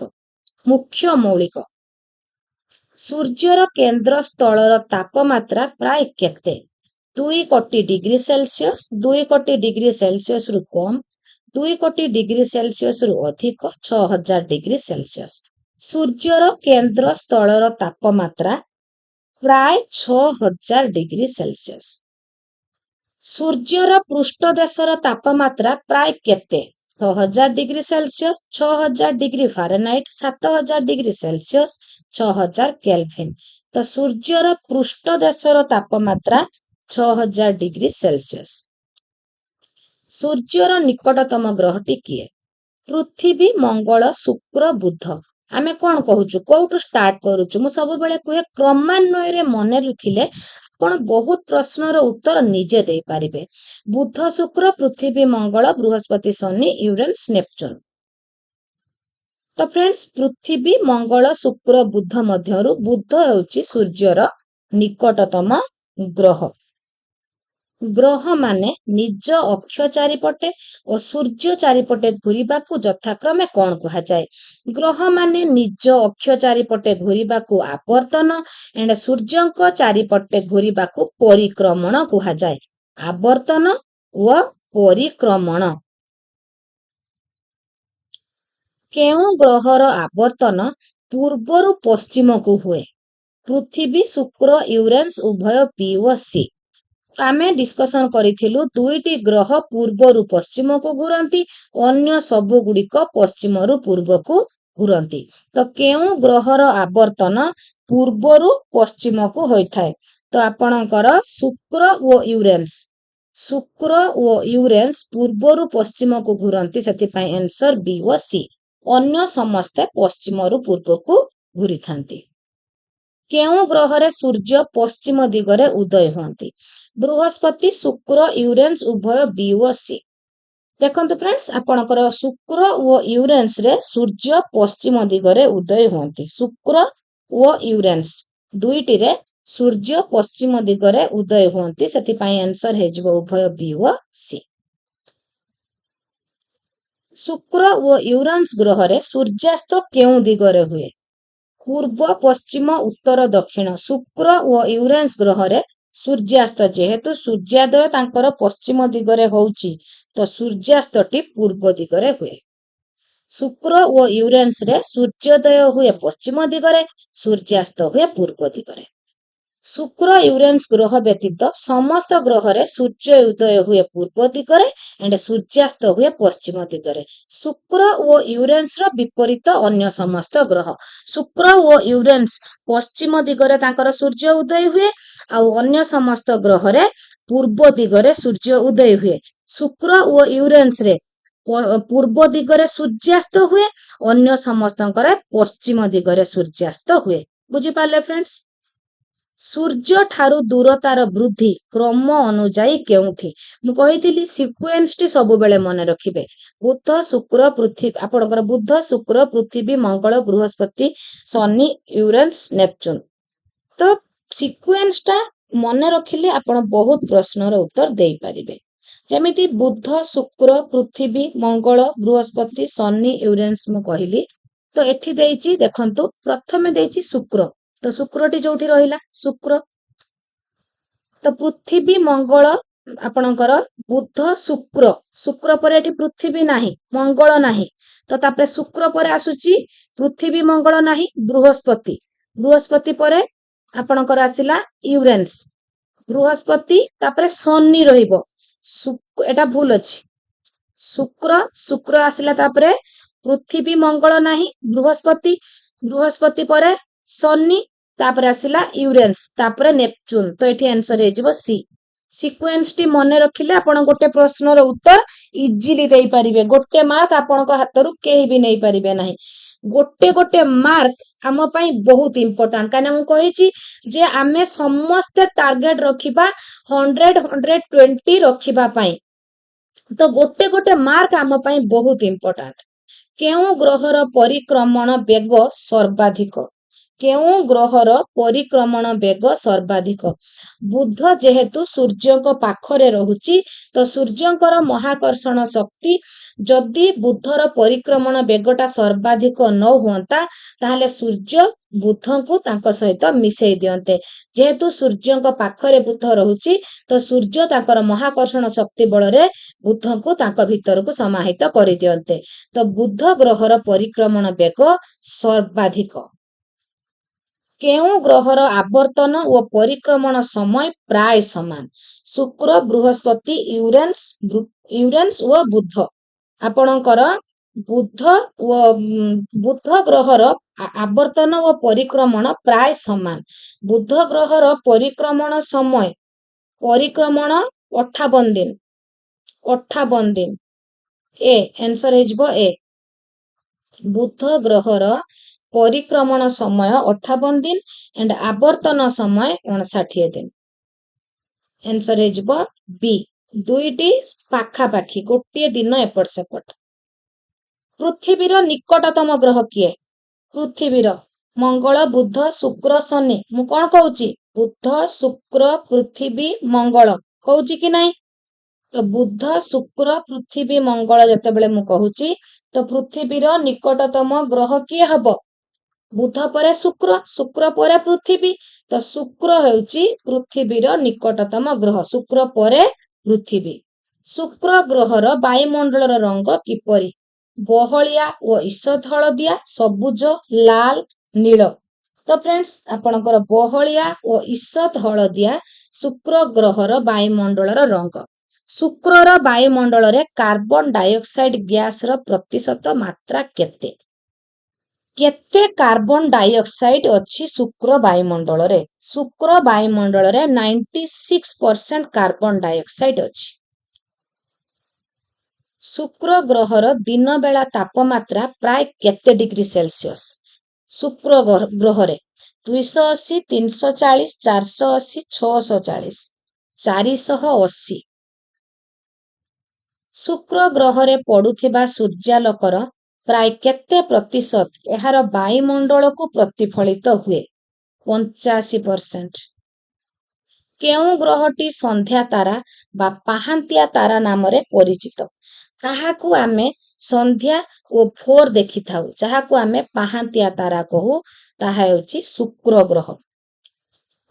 ମୁଖ୍ୟ ମୌଳିକ। ସୂର୍ଯ୍ୟର କେନ୍ଦ୍ର ସ୍ଥଳର ତାପମାତ୍ରା ପ୍ରାୟ କେତେ? 2 କୋଟି ଡିଗ୍ରୀ ସେଲସିୟସ, 2 କୋଟି ଡିଗ୍ରୀ ସେଲସିୟସରୁ କମ୍, 2 କୋଟି ଡିଗ୍ରୀ ସେଲସିୟସରୁ ଅଧିକ, 6000 ଡିଗ୍ରୀ ସେଲସିୟସ। ସୂର୍ଯ୍ୟର କେନ୍ଦ୍ର ସ୍ଥଳର ତାପମାତ୍ରା ପ୍ରାୟ 6000 ଡିଗ୍ରୀ ସେଲସିୟସ। ସୂର୍ଯ୍ୟର ପୃଷ୍ଠଦେଶର ତାପମାତ୍ରା ପ୍ରାୟ କେତେ? 6000 degree Celsius, 6000 degree Fahrenheit, 7000 degree Celsius, 6000 kelvin. ତ ସୂର୍ଯ୍ୟର ପୃଷ୍ଠଦେଶର ତାପମାତ୍ରା 6000 ଡିଗ୍ରୀ ସେଲସିୟସ। ସୂର୍ଯ୍ୟର ନିକଟତମ ଗ୍ରହଟି କିଏ? ପୃଥିବୀ, ମଙ୍ଗଳ, ଶୁକ୍ର, ବୁଧ। ଆମେ କଣ କହୁଛୁ, କୋଉଠୁ ଷ୍ଟାର୍ଟ କରୁଛୁ? ମୁଁ ସବୁବେଳେ କୁହେ କ୍ରମାନ୍ୱୟରେ ମନେ ରଖିଲେ ଆପଣ ବହୁତ ପ୍ରଶ୍ନର ଉତ୍ତର ନିଜେ ଦେଇପାରିବେ। ବୁଧ, ଶୁକ୍ର, ପୃଥିବୀ, ମଙ୍ଗଳ, ବୃହସ୍ପତି, ଶନି, ୟୁରେନସ୍, ନେପଚୁନ। ତ ଫ୍ରେଣ୍ଡସ୍, ପୃଥିବୀ, ମଙ୍ଗଳ, ଶୁକ୍ର, ବୁଧ ମଧ୍ୟରୁ ବୁଧ ହେଉଛି ସୂର୍ଯ୍ୟର ନିକଟତମ ଗ୍ରହ। ଗ୍ରହମାନେ ନିଜ ଅକ୍ଷ ଚାରିପଟେ ଓ ସୂର୍ଯ୍ୟ ଚାରିପଟେ ଘୁରିବାକୁ ଯଥାକ୍ରମେ କଣ କୁହାଯାଏ? ଗ୍ରହମାନେ ନିଜ ଅକ୍ଷ ଚାରିପଟେ ଘୁରିବାକୁ ଆବର୍ତ୍ତନ ଏଣ୍ଡ ସୂର୍ଯ୍ୟଙ୍କ ଚାରିପଟେ ଘୁରିବାକୁ ପରିକ୍ରମଣ କୁହାଯାଏ। ଆବର୍ତ୍ତନ ଓ ପରିକ୍ରମଣ। କେଉଁ ଗ୍ରହର ଆବର୍ତ୍ତନ ପୂର୍ବରୁ ପଶ୍ଚିମକୁ ହୁଏ? ପୃଥିବୀ, ଶୁକ୍ର, ୟୁରେନସ୍ ଉଭୟ B ଓ C। ଆମେ ଡିସ୍କସନ କରିଥିଲୁ ଦୁଇଟି ଗ୍ରହ ପୂର୍ବରୁ ପଶ୍ଚିମକୁ ଘୁରନ୍ତି, ଅନ୍ୟ ସବୁ ଗୁଡ଼ିକ ପଶ୍ଚିମରୁ ପୂର୍ବକୁ ଘୁରନ୍ତି। ତ କେଉଁ ଗ୍ରହର ଆବର୍ତ୍ତନ ପୂର୍ବରୁ ପଶ୍ଚିମକୁ ହୋଇଥାଏ? ତ ଆପଣଙ୍କର ଶୁକ୍ର ଓ ୟୁରେନସ୍। ଶୁକ୍ର ଓ ୟୁରେନସ୍ ପୂର୍ବରୁ ପଶ୍ଚିମକୁ ଘୁରନ୍ତି, ସେଥିପାଇଁ ଆନ୍ସର B ଓ C। ଅନ୍ୟ ସମସ୍ତେ ପଶ୍ଚିମରୁ ପୂର୍ବକୁ ଘୁରିଥାନ୍ତି। କେଉଁ ଗ୍ରହରେ ସୂର୍ଯ୍ୟ ପଶ୍ଚିମ ଦିଗରେ ଉଦୟ ହୁଅନ୍ତି? ବୃହସ୍ପତି, ଶୁକ୍ର, ୟୁରେନସ୍ ଉଭୟ B ଓ C। ଦେଖନ୍ତୁ फ्रेंड्स ଆପଣଙ୍କର ଶୁକ୍ର ଓ ୟୁରେନ୍ସ ରେ ସୂର୍ଯ୍ୟ ପଶ୍ଚିମ ଦିଗରେ ଉଦୟ ହୁଅନ୍ତି। ଶୁକ୍ର ଓ ୟୁରେନ୍ସ ଦୁଇଟିରେ ସୂର୍ଯ୍ୟ ପଶ୍ଚିମ ଦିଗରେ ଉଦୟ ହୁଅନ୍ତି। ସେଥିପାଇଁ ଆନ୍ସର ହେଇଯିବ ଉଭୟ ବି ଓ ସି। ଶୁକ୍ର ଓ ୟୁରେନ୍ସ ଗ୍ରହରେ ସୂର୍ଯ୍ୟାସ୍ତ କେଉଁ ଦିଗରେ ହୁଏ? ପୂର୍ବ ପଶ୍ଚିମ ଉତ୍ତର ଦକ୍ଷିଣ। ଶୁକ୍ର ଓ ୟୁରେନ୍ସ ଗ୍ରହରେ ସୂର୍ଯ୍ୟାସ୍ତ ଯେହେତୁ ସୂର୍ଯ୍ୟାଦୟ ତାଙ୍କର ପଶ୍ଚିମ ଦିଗରେ ହଉଛି ତ ସୂର୍ଯ୍ୟାସ୍ତଟି ପୂର୍ବ ଦିଗରେ ହୁଏ। ଶୁକ୍ର ଓ ୟୁରେନ୍ସ ରେ ସୂର୍ଯ୍ୟୋଦୟ ହୁଏ ପଶ୍ଚିମ ଦିଗରେ, ସୂର୍ଯ୍ୟାସ୍ତ ହୁଏ ପୂର୍ବ ଦିଗରେ। ଶୁକ୍ର ୟୁରେନ୍ସ ଗ୍ରହ ବ୍ୟତୀତ ସମସ୍ତ ଗ୍ରହରେ ସୂର୍ଯ୍ୟ ଉଦୟ ହୁଏ ପୂର୍ବ ଦିଗରେ ଏଣ୍ଡ ସୂର୍ଯ୍ୟାସ୍ତ ହୁଏ ପଶ୍ଚିମ ଦିଗରେ। ଶୁକ୍ର ଓ ୟୁରେନ୍ସ ର ବିପରୀତ ଅନ୍ୟ ସମସ୍ତ ଗ୍ରହ। ଶୁକ୍ର ଓ ୟୁରେନ୍ସ ପଶ୍ଚିମ ଦିଗରେ ତାଙ୍କର ସୂର୍ଯ୍ୟ ଉଦୟ ହୁଏ ଆଉ ଅନ୍ୟ ସମସ୍ତ ଗ୍ରହରେ ପୂର୍ବ ଦିଗରେ ସୂର୍ଯ୍ୟ ଉଦୟ ହୁଏ। ଶୁକ୍ର ଓ ୟୁରେନ୍ସ ରେ ପୂର୍ବ ଦିଗରେ ସୂର୍ଯ୍ୟାସ୍ତ ହୁଏ, ଅନ୍ୟ ସମସ୍ତଙ୍କର ପଶ୍ଚିମ ଦିଗରେ ସୂର୍ଯ୍ୟାସ୍ତ ହୁଏ। ବୁଝିପାରିଲେ फ्रेंड्स? ସୂର୍ଯ୍ୟ ଠାରୁ ଦୂରତାର ବୃଦ୍ଧି କ୍ରମ ଅନୁଯାୟୀ କେଉଁଠି? ମୁଁ କହିଥିଲି ସିକ୍ୱେନ୍ସଟି ସବୁବେଳେ ମନେ ରଖିବେ। ବୁଧ ଶୁକ୍ର ପୃଥିବୀ ଆପଣଙ୍କର ବୁଧ ଶୁକ୍ର ପୃଥିବୀ ମଙ୍ଗଳ ବୃହସ୍ପତି ଶନି ୟୁରେନ୍ସ ନେପଚୁନ। ତ ସିକ୍ୱେନ୍ସଟା ମନେ ରଖିଲେ ଆପଣ ବହୁତ ପ୍ରଶ୍ନର ଉତ୍ତର ଦେଇପାରିବେ। ଯେମିତି ବୁଧ ଶୁକ୍ର ପୃଥିବୀ ମଙ୍ଗଳ ବୃହସ୍ପତି ଶନି ୟୁରେନ୍ସ ମୁଁ କହିଲି। ତ ଏଠି ଦେଇଛି ଦେଖନ୍ତୁ ପ୍ରଥମେ ଦେଇଛି ଶୁକ୍ର। ତ ଶୁକ୍ରଟି ଯୋଉଠି ରହିଲା ଶୁକ୍ର। ତ ପୃଥିବୀ ମଙ୍ଗଳ ଆପଣଙ୍କର ବୁଧ ଶୁକ୍ର। ଶୁକ୍ର ପରେ ଏଠି ପୃଥିବୀ ନାହିଁ, ମଙ୍ଗଳ ନାହିଁ। ତ ତାପରେ ଶୁକ୍ର ପରେ ଆସୁଛି ପୃଥିବୀ ମଙ୍ଗଳ ନାହିଁ ବୃହସ୍ପତି। ବୃହସ୍ପତି ପରେ ଆପଣଙ୍କର ଆସିଲା ୟୁରେନ୍ସ। ବୃହସ୍ପତି ତାପରେ ଶନି ରହିବ। ଏଟା ଭୁଲ ଅଛି। ଶୁକ୍ର ଆସିଲା ତାପରେ ପୃଥିବୀ ମଙ୍ଗଳ ନାହିଁ ବୃହସ୍ପତି। ବୃହସ୍ପତି ପରେ ଶନି ତାପରେ ଆସିଲା ୟୁରେନ୍ସ ତାପରେ ନେପଚୁନ। ତ ଏଠି ଆନ୍ସର ହେଇଯିବ ସି। ସିକ୍ୱେନ୍ସଟି ମନେ ରଖିଲେ ଆପଣ ଗୋଟେ ପ୍ରଶ୍ନର ଉତ୍ତର ଇଜିଲି ଦେଇପାରିବେ। ଗୋଟେ ମାର୍କ ଆପଣଙ୍କ ହାତରୁ କେହି ବି ନେଇପାରିବେ ନାହିଁ। ଗୋଟେ ମାର୍କ ଆମ ପାଇଁ ବହୁତ ଇମ୍ପୋର୍ଟାଣ୍ଟ। କାହିଁକିନା ମୁଁ କହିଛି ଯେ ଆମେ ସମସ୍ତେ ଟାର୍ଗେଟ ରଖିବା 100 ରଖିବା ପାଇଁ। ତ ଗୋଟେ ମାର୍କ ଆମ ପାଇଁ ବହୁତ ଇମ୍ପୋର୍ଟାଣ୍ଟ। କେଉଁ ଗ୍ରହର ପରିକ୍ରମଣ ବେଗ ସର୍ବାଧିକ? କେଉଁ ଗ୍ରହର ପରିକ୍ରମଣ ବେଗ ସର୍ବାଧିକ? ବୁଧ ଯେହେତୁ ସୂର୍ଯ୍ୟଙ୍କ ପାଖରେ ରହୁଛି ତ ସୂର୍ଯ୍ୟଙ୍କର ମହାକର୍ଷଣ ଶକ୍ତି ଯଦି ବୁଧର ପରିକ୍ରମଣ ବେଗଟା ସର୍ବାଧିକ ନ ହୁଅନ୍ତା ତାହେଲେ ସୂର୍ଯ୍ୟ ବୁଧଙ୍କୁ ତାଙ୍କ ସହିତ ମିଶେଇ ଦିଅନ୍ତେ। ଯେହେତୁ ସୂର୍ଯ୍ୟଙ୍କ ପାଖରେ ବୁଧ ରହୁଛି ତ ସୂର୍ଯ୍ୟ ତାଙ୍କର ମହାକର୍ଷଣ ଶକ୍ତି ବଳରେ ବୁଧଙ୍କୁ ତାଙ୍କ ଭିତରକୁ ସମାହିତ କରିଦିଅନ୍ତେ। ତ ବୁଧ ଗ୍ରହର ପରିକ୍ରମଣ ବେଗ ସର୍ବାଧିକ। କେଉଁ ଗ୍ରହର ଆବର୍ତ୍ତନ ଓ ପରିକ୍ରମଣ ସମୟ ପ୍ରାୟ ସମାନ? ଶୁକ୍ର ବୃହସ୍ପତି ୟୁରେନ୍ସ ଓ ବୁଧ। ଆପଣଙ୍କର ବୁଧ ଗ୍ରହର ଆବର୍ତ୍ତନ ଓ ପରିକ୍ରମଣ ପ୍ରାୟ ସମାନ। ବୁଧ ଗ୍ରହର ପରିକ୍ରମଣ ସମୟ 58 ଦିନ। 58 ଦିନ। ଏ ଆନ୍ସର ହେଇଯିବ ଏ। ବୁଧ ଗ୍ରହର ପରିକ୍ରମଣ ସମୟ 58 ଦିନ ଏଣ୍ଡ ଆବର୍ତ୍ତନ ସମୟ 59 ଦିନ। ଆନ୍ସର ହେଇଯିବ ବି। ଦୁଇଟି ପାଖାପାଖି ଗୋଟିଏ ଦିନ ଏପଟ ସେପଟ। ପୃଥିବୀର ନିକଟତମ ଗ୍ରହ କିଏ? ପୃଥିବୀର ମଙ୍ଗଳ ବୁଧ ଶୁକ୍ର ଶନି। ମୁଁ କଣ କହୁଛି? ବୁଧ ଶୁକ୍ର ପୃଥିବୀ ମଙ୍ଗଳ କହୁଛି କି ନାହିଁ? ତ ବୁଧ ଶୁକ୍ର ପୃଥିବୀ ମଙ୍ଗଳ ଯେତେବେଳେ ମୁଁ କହୁଛି ତ ପୃଥିବୀର ନିକଟତମ ଗ୍ରହ କିଏ ହବ? ବୁଧ ପରେ ଶୁକ୍ର, ଶୁକ୍ର ପରେ ପୃଥିବୀ। ତ ଶୁକ୍ର ହେଉଛି ପୃଥିବୀର ନିକଟତମ ଗ୍ରହ। ଶୁକ୍ର ପରେ ପୃଥିବୀ। ଶୁକ୍ର ଗ୍ରହର ବାୟୁମଣ୍ଡଳର ରଙ୍ଗ କିପରି? ବହଳିଆ ଓ ଈଷତ୍ ହଳଦିଆ, ସବୁଜ, ଲାଲ, ନୀଳ। ତ ଫ୍ରେଣ୍ଡସ୍ ଆପଣଙ୍କର ବହଳିଆ ଓ ଈଷତ୍ ହଳଦିଆ ଶୁକ୍ର ଗ୍ରହର ବାୟୁମଣ୍ଡଳର ରଙ୍ଗ। ଶୁକ୍ରର ବାୟୁମଣ୍ଡଳରେ କାର୍ବନ ଡାଇଅକ୍ସାଇଡ ଗ୍ୟାସର ପ୍ରତିଶତ ମାତ୍ରା କେତେ? କେତେ କାର୍ବନ ଡାଇଅକ୍ସାଇଡ ଅଛି ଶୁକ୍ର ବାୟୁମଣ୍ଡଳରେ? ଶୁକ୍ର ବାୟୁମଣ୍ଡଳରେ 96% କାର୍ବନ ଡାଇଅକ୍ସାଇଡ ଅଛି। ଶୁକ୍ର ଗ୍ରହର ଦିନ ବେଳା ତାପମାତ୍ରା ପ୍ରାୟ କେତେ ଡିଗ୍ରୀ ସେଲସିୟସ୍? ଶୁକ୍ର ଗ୍ରହରେ 280, 340, 480, 640। 480। शुक्र ग्रह पड़ुथिबा सूर्यालोकर प्राय केते प्रतिशत एहार वायुमंडल को प्रतिफलित हुए? 85%। केउं ग्रहटी संध्या तारा बा पाहांतिया तारा नाम परिचित? काहाकू आमे संध्या ओ भोर देखि थाउ, जहाकू आमे पाहांतिया तारा कहू, ताहा हेउची शुक्र ग्रह।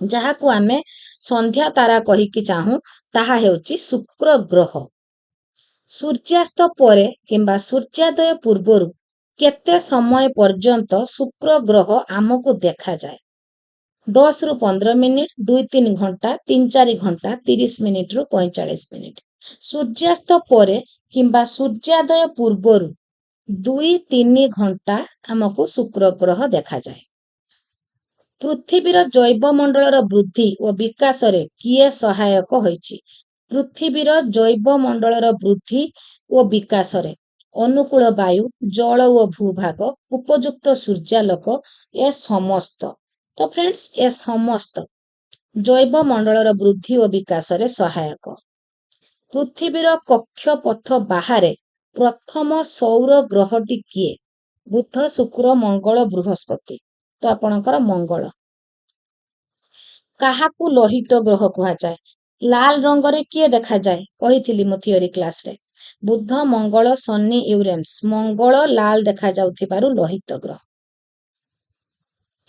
जहाकू आमे संध्या तारा कहिकी चाहू, ताहा हेउची शुक्र ग्रह। सूर्यास्त परे किंबा सूर्योदय पूर्वरु केते समय पर्यंत शुक्र ग्रह आमको देखा जाए? 10 रु 15 मिनिट, 2-3 घंटा, 3-4 घंटा, 30 मिनिट रु 45 मिनिट। सूर्यास्त परे किंबा सूर्योदय पूर्वरु 2-3 घंटा आमको शुक्र ग्रह देखा जाए। पृथ्वीर जैवमंडलर वृद्धि और विकास रे किए सहायक होइछि? पृथ्वीर जैवमंडलर वृद्धि और विकास रे अनुकूल वायु, जल और भूभाग, उपयुक्त सूर्यालोक ए समस्त। तो फ्रेंड्स ए समस्त जैवमंडलर वृद्धि और विकास रे सहायक। पृथ्वीर कक्षपथ बाहर प्रथम सौर ग्रहटी किए? बुध, शुक्र, मंगल, बृहस्पति। तो आपणकर मंगल। काहाकू लोहित ग्रह कहा जाए? लाल रंगरे किए देखा जाए? कहिथिली मो थियोरी क्लास रे। बुध, मंगल, शनि, यूरेनस। मंगल लाल देखा जाउथिबारु लोहित ग्रह।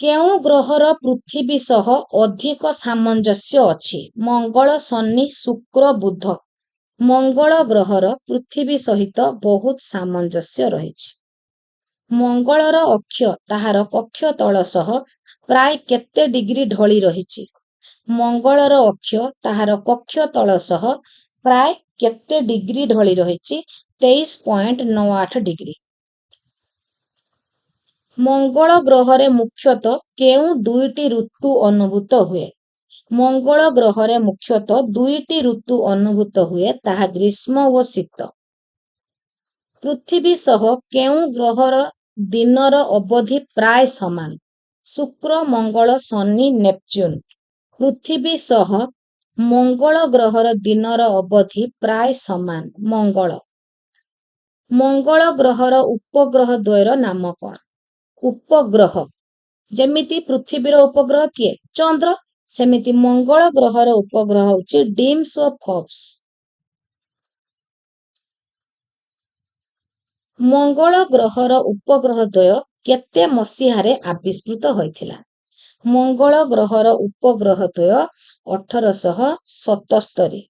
केउं ग्रहर पृथ्वी सह अधिक सामंजस्य अछि? मंगल, शनि, शुक्र, बुध। मंगल ग्रहर पृथ्वी सहित बहुत सामंजस्य रहिछि। मंगलर अक्ष ताहार कक्ष तल सह प्राय केते डिग्री ढଳି रहिछि? मंगलर अक्ष ताहार कक्ष तल सह प्राय केते डिग्री ढଳି रहिछि? 23.98 डिग्री। मंगल ग्रहरे मुख्यतः केउं दुईटी ऋतु अनुभूत हुए? मंगल ग्रहरे मुख्यतः दुईटी ऋतु अनुभूत हुए, ताहा ग्रीष्म और शीत। पृथ्वी सह केउं ग्रहर दिनर अवधि प्राय समान? शुक्र, मंगल, शनि, नेपच्यून। पृथ्वी सह मंगल ग्रहर दिनर अवधि प्राय समान, मंगल। मंगल ग्रहर उपग्रह द्वयर नाम कौन? उपग्रह जेमिति पृथ्वीर उपग्रह किए? चंद्र। सेमिति मंगल ग्रहर उपग्रह होची डिम्स और फॉब्स। मंगल ग्रहर उपग्रह द्वय केते मसीहारे आविष्कृत होइथिला? मंगल ग्रहर उपग्रह द्वय 1877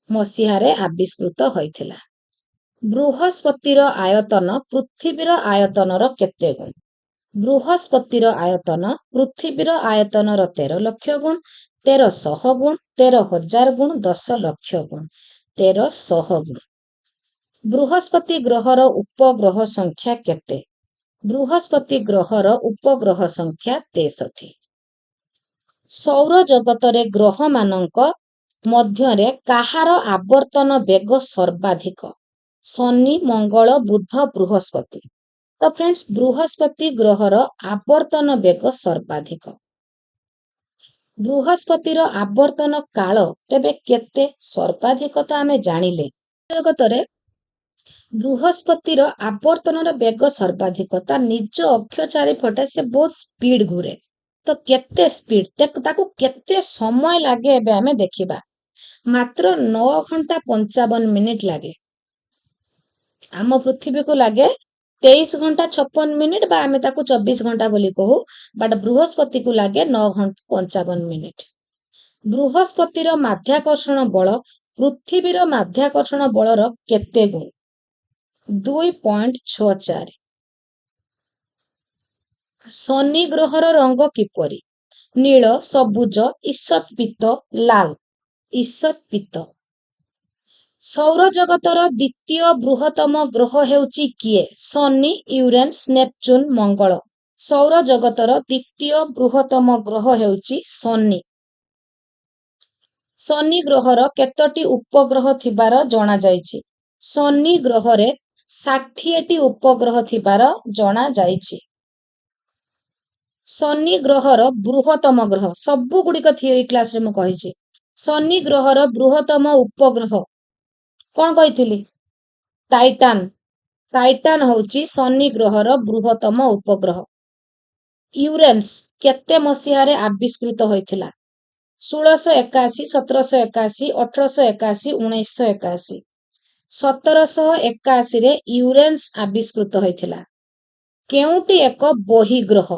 मसीहारे आविष्कृत होइथिला। बृहस्पतिर आयतन पृथ्वीर आयतनर केते गुण? बृहस्पतिर आयतन पृथ्वीर आयतनर 13 लक्ष गुण, 1300 गुण, 13,000 गुण, 10 लक्ष गुण, 1300 गुण। बृहस्पति ग्रहर उपग्रह संख्या केते? बृहस्पति ग्रहर उपग्रह संख्या 63। सौर जगतरे ग्रह मानक मध्यरे काहार आवर्तन बेग सर्वाधिक? शनि, मंगल, बुध, बृहस्पति। तो फ्रेंड्स बृहस्पति ग्रहर आवर्तन बेग सर्वाधिक। बृहस्पतिर आवर्तन काल तेबे केते? सर्वाधिक तो आमे जानिले। जगतरे बृहस्पतिर आवर्तनर बेग सर्वाधिक, ता निज अक्ष चारिपटे से बहुत स्पीड घुरे। तो केते स्पीड ताकू केते समय लागे एबे आमे देखिबा। मात्र 9 घंटा 55 मिनिट लागे। आम पृथ्वी को लागे 23 घंटा 56 मिनिट बा आमे ताकू 24 घंटा बोली कहू, बट बृहस्पति को लागे 9 घंटा 55 मिनिट। बृहस्पतिर माध्याकर्षण बल पृथ्वीर माध्याकर्षण बलर केते गुण? 2.64। शनि ग्रहर रंग किपरि? नील, सबुज, ईषत पीत, लाल। ईषत पीत। सौर जगतर द्वितीय बृहत्तम ग्रह हेउची किए? शनि, यूरेनस, नेपच्यून, मंगल। सौर जगतर द्वितीय बृहत्तम ग्रह हेउची शनि। शनि ग्रहर केतोटी उपग्रह थिबार जणा जाइछि? शनि ग्रहरे 60टी उपग्रह थिबार जणा जाइछि। शनि ग्रहर बृहत्तम ग्रह सबु गुड़िक थियोरी क्लास रे मु कहिछि। शनि ग्रहर बृहत्तम उपग्रह कौन कही टाइटान टाइटान होची शनि ग्रहर बृहत्तम उपग्रह। यूरेन्स केते मसीहारे आविष्कृत होइथिला? 1681, 1781, 1881, 1981। 1781 रे यूरेन्स आविष्कृत होइथिला। केउटी एक बहिग्रह?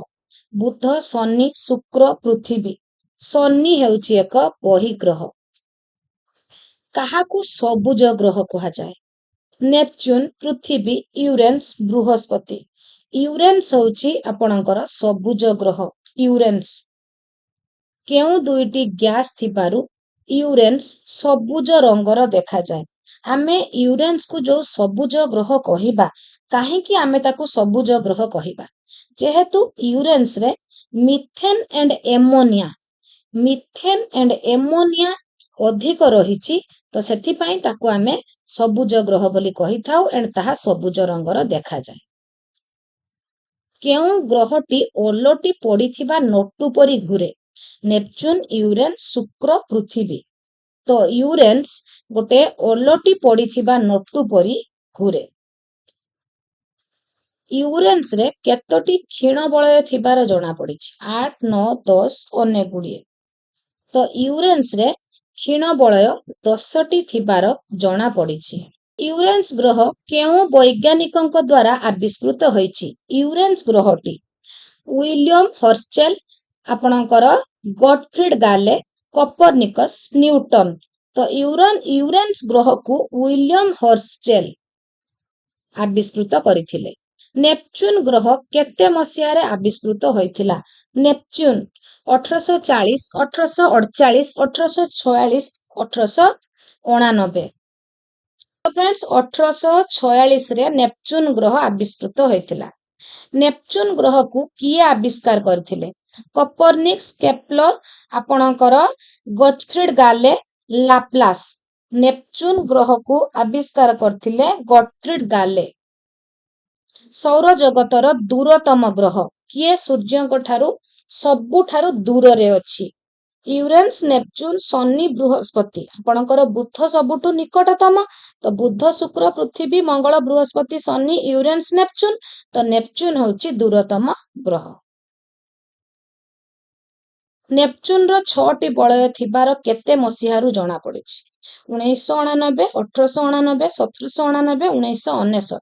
बुध, शनि, शुक्र, पृथ्वी। शनि हेउची एक बहिग्रह। काहाकू सबुज ग्रह कुहाଯାଏ? नेपच्यून, पृथ्वी, यूरेन्स, बृहस्पति। यूरेन्स होची आपणकर सबुज ग्रह। यूरेन्स केउ दुईटी गैस थिबारु यूरेन्स सबुज रंगर देखाଯାଏ? आमे यूरेन्स को जो सबुज ग्रह कहिबा, काहेकि आमे ताकू सबुज ग्रह कहिबा? जेहेतु यूरेन्स रे मिथेन एंड एमोनिया अधिक रहिछि, तो सेथिपाई ताकू आमे सबुज ग्रह बोली कहिथाउ एंड ताहा सबुज रंगर देखाଯାଏ। केउ ग्रहटी ओलटी पड़िथिबा नोटू परी घुरे? नेपच्यून, यूरेन्स, शुक्र, पृथ्वी। तो यूरेन्स गोटे ओलटी पड़िथिबा नोटू परी घुरे। यूरेन्स रे केतोटी क्षीण बलय थिबार जणा पड़िछि? 8, 9, 10 अनेक गुड़िए। तो यूरेन्स रे क्षीण बलय 10टी थिबार जणा पड़िछि। यूरेन्स ग्रह केउ वैज्ञानिकଙ୍କ द्वारा आविष्कृत होइछि? यूरेन्स ग्रहटी विलियम हर्शेल, आपणकर गॉटफ्रीड गाले, कोपरनिकस, न्यूटन। तो यूरेन्स ग्रह को विलियम हर्शेल आविष्कृत करथिले। नेपच्यून ग्रह केते मसीहारे आविष्कृत होइथिला? नेपच्यून 1840, 1848, 1846, 1889। तो फ्रेंड्स 1846 रे नेपच्यून ग्रह आविष्कृत होइथिला। नेपच्यून ग्रह को किए आविष्कार करथिले? कोपरनिकस, केपलर, आपणकर गॉटफ्रीड गाले, लाप्लास। नेपच्यून ग्रह को आविष्कार करथिले गॉटफ्रीड गाले। सौर जगतर दूरतम ग्रह किए सूर्यଙ୍କ ठारू सबुठारू दूर रे अछि? यूरेन्स, नेपच्यून, शनि, बृहस्पति। आपणकर बुध सबुठू निकटतम, तो बुध, शुक्र, पृथ्वी, मंगल, बृहस्पति, शनि, यूरेन्स, नेपच्यून। तो नेपच्यून होची दूरतम ग्रह। नेपच्यून रो 6टी बलय थिबार केते मसीहारू जणा पड़िछि? 1989, 1889, 1789, 1999।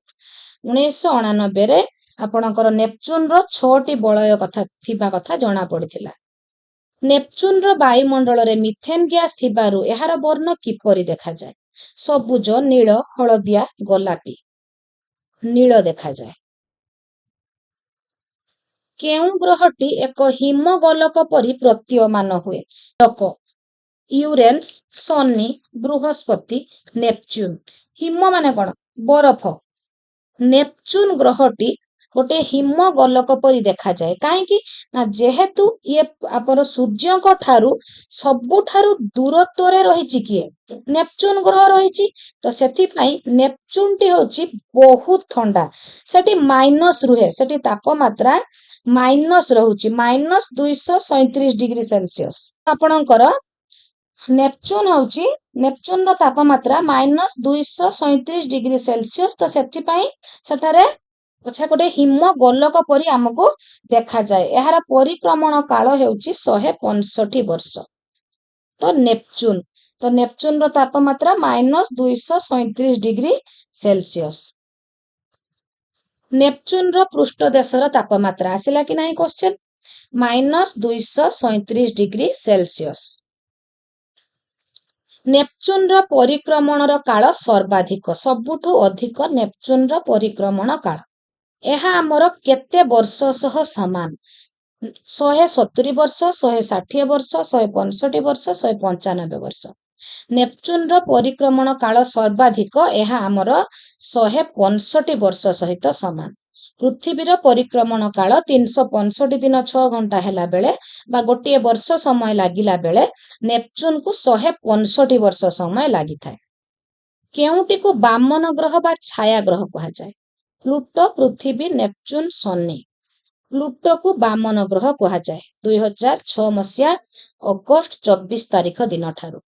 1999 रे आपणकर नेपच्यून रो 6टी बलय कथा थिबा कथा जणा पड़िथिला। नेपच्यून रो वायुमंडल रे मिथेन गैस थिबारु एहार वर्ण किपरि देखा जाए? सबुज, नील, हलदिया, गोलापी। नील देखा जाए। केउ ग्रहटी एक हिमगोलक परी प्रतीयमान हुए? लोक, यूरेन्स, शनि, बृहस्पति, नेपच्यून। हिम माने कौन? बरफ। नेपच्यून ग्रहटी गोटे हिमगोलक परी देखा जाए, काहेकि ना जेहेतु ये आपन सूर्यଙ୍କ ठारू सबुठारू दूरत्व रे रहिछि किए? नेपच्यून ग्रह रहिछि। तो सेथि पई नेपच्यून टी होछि बहुत ठंडा। सेठी माइनस रुहे, सेठी तापमात्रा माइनस रहुछि, -237 डिग्री सेल्सियस। आपणकर नेपच्यून होछि, नेपच्यून रो तापमात्रा -237 डिग्री सेल्सियस। तो सेथि पई सेठारे अच्छा गोटे हिमगोलक परी हमको देखा जाए। एहार परिक्रमण काल हेउछि 165 वर्ष। तो नेपच्यून रो तापमात्रा -237 डिग्री सेल्सियस। नेपच्यून रो पृष्ठ देशर तापमात्रा आसिला कि नाही क्वेश्चन? -237 degree Celsius. नेपच्यून रो परिक्रमण रो काल सर्वाधिक, सबुठू अधिक नेपच्यून रो परिक्रमण काल। एहा हमर केते वर्ष सह समान? 170 वर्ष, 160 वर्ष, 165 वर्ष, 195 वर्ष। नेपच्यून रो परिक्रमण काल सर्वाधिक, एहा हमर 165 वर्ष सहित समान। पृथ्वी रो परिक्रमण काल 365 दिन 6 घंटा हेला बेले बा गोटे वर्ष समय लागिला बेले नेपच्यून को 165 वर्ष समय लागि थाए। केउटी को वामन ग्रह बा छाया ग्रह कहा जाए? प्लूटो, पृथ्वी, नेपच्यून, शनि। प्लूटो को वामन ग्रह कहा जाए 2006 मसीहा अगस्त 24 तारिख दिन ठारू।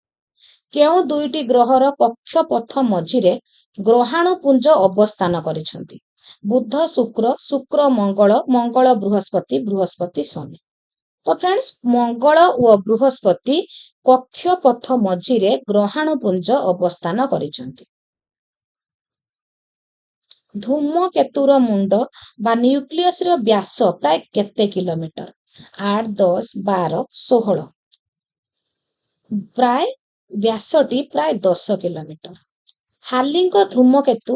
କେଉଁ ଦୁଇଟି ଗ୍ରହର କକ୍ଷପଥ ମଝିରେ ଗ୍ରହାଣୁପୁଞ୍ଜ ଅବସ୍ଥାନ କରିଛନ୍ତି? ବୁଧ ଶୁକ୍ର, ଶୁକ୍ର ମଙ୍ଗଳ, ମଙ୍ଗଳ ବୃହସ୍ପତି, ବୃହସ୍ପତି ଶନି। ତ ଫ୍ରେଣ୍ଡସ୍, ମଙ୍ଗଳ ଓ ବୃହସ୍ପତି କକ୍ଷପଥ ମଝିରେ ଗ୍ରହାଣୁପୁଞ୍ଜ ଅବସ୍ଥାନ କରିଛନ୍ତି। ଧୂମକେତୁର ମୁଣ୍ଡ ବା ନ୍ୟୁକ୍ଲିୟସର ବ୍ୟାସ ପ୍ରାୟ କେତେ କିଲୋମିଟର? 8, 10, 12, 16। ପ୍ରାୟ ବ୍ୟାସଟି ପ୍ରାୟ 10 କିଲୋମିଟର। ହାର୍ଲିଙ୍କ ଧୂମକେତୁ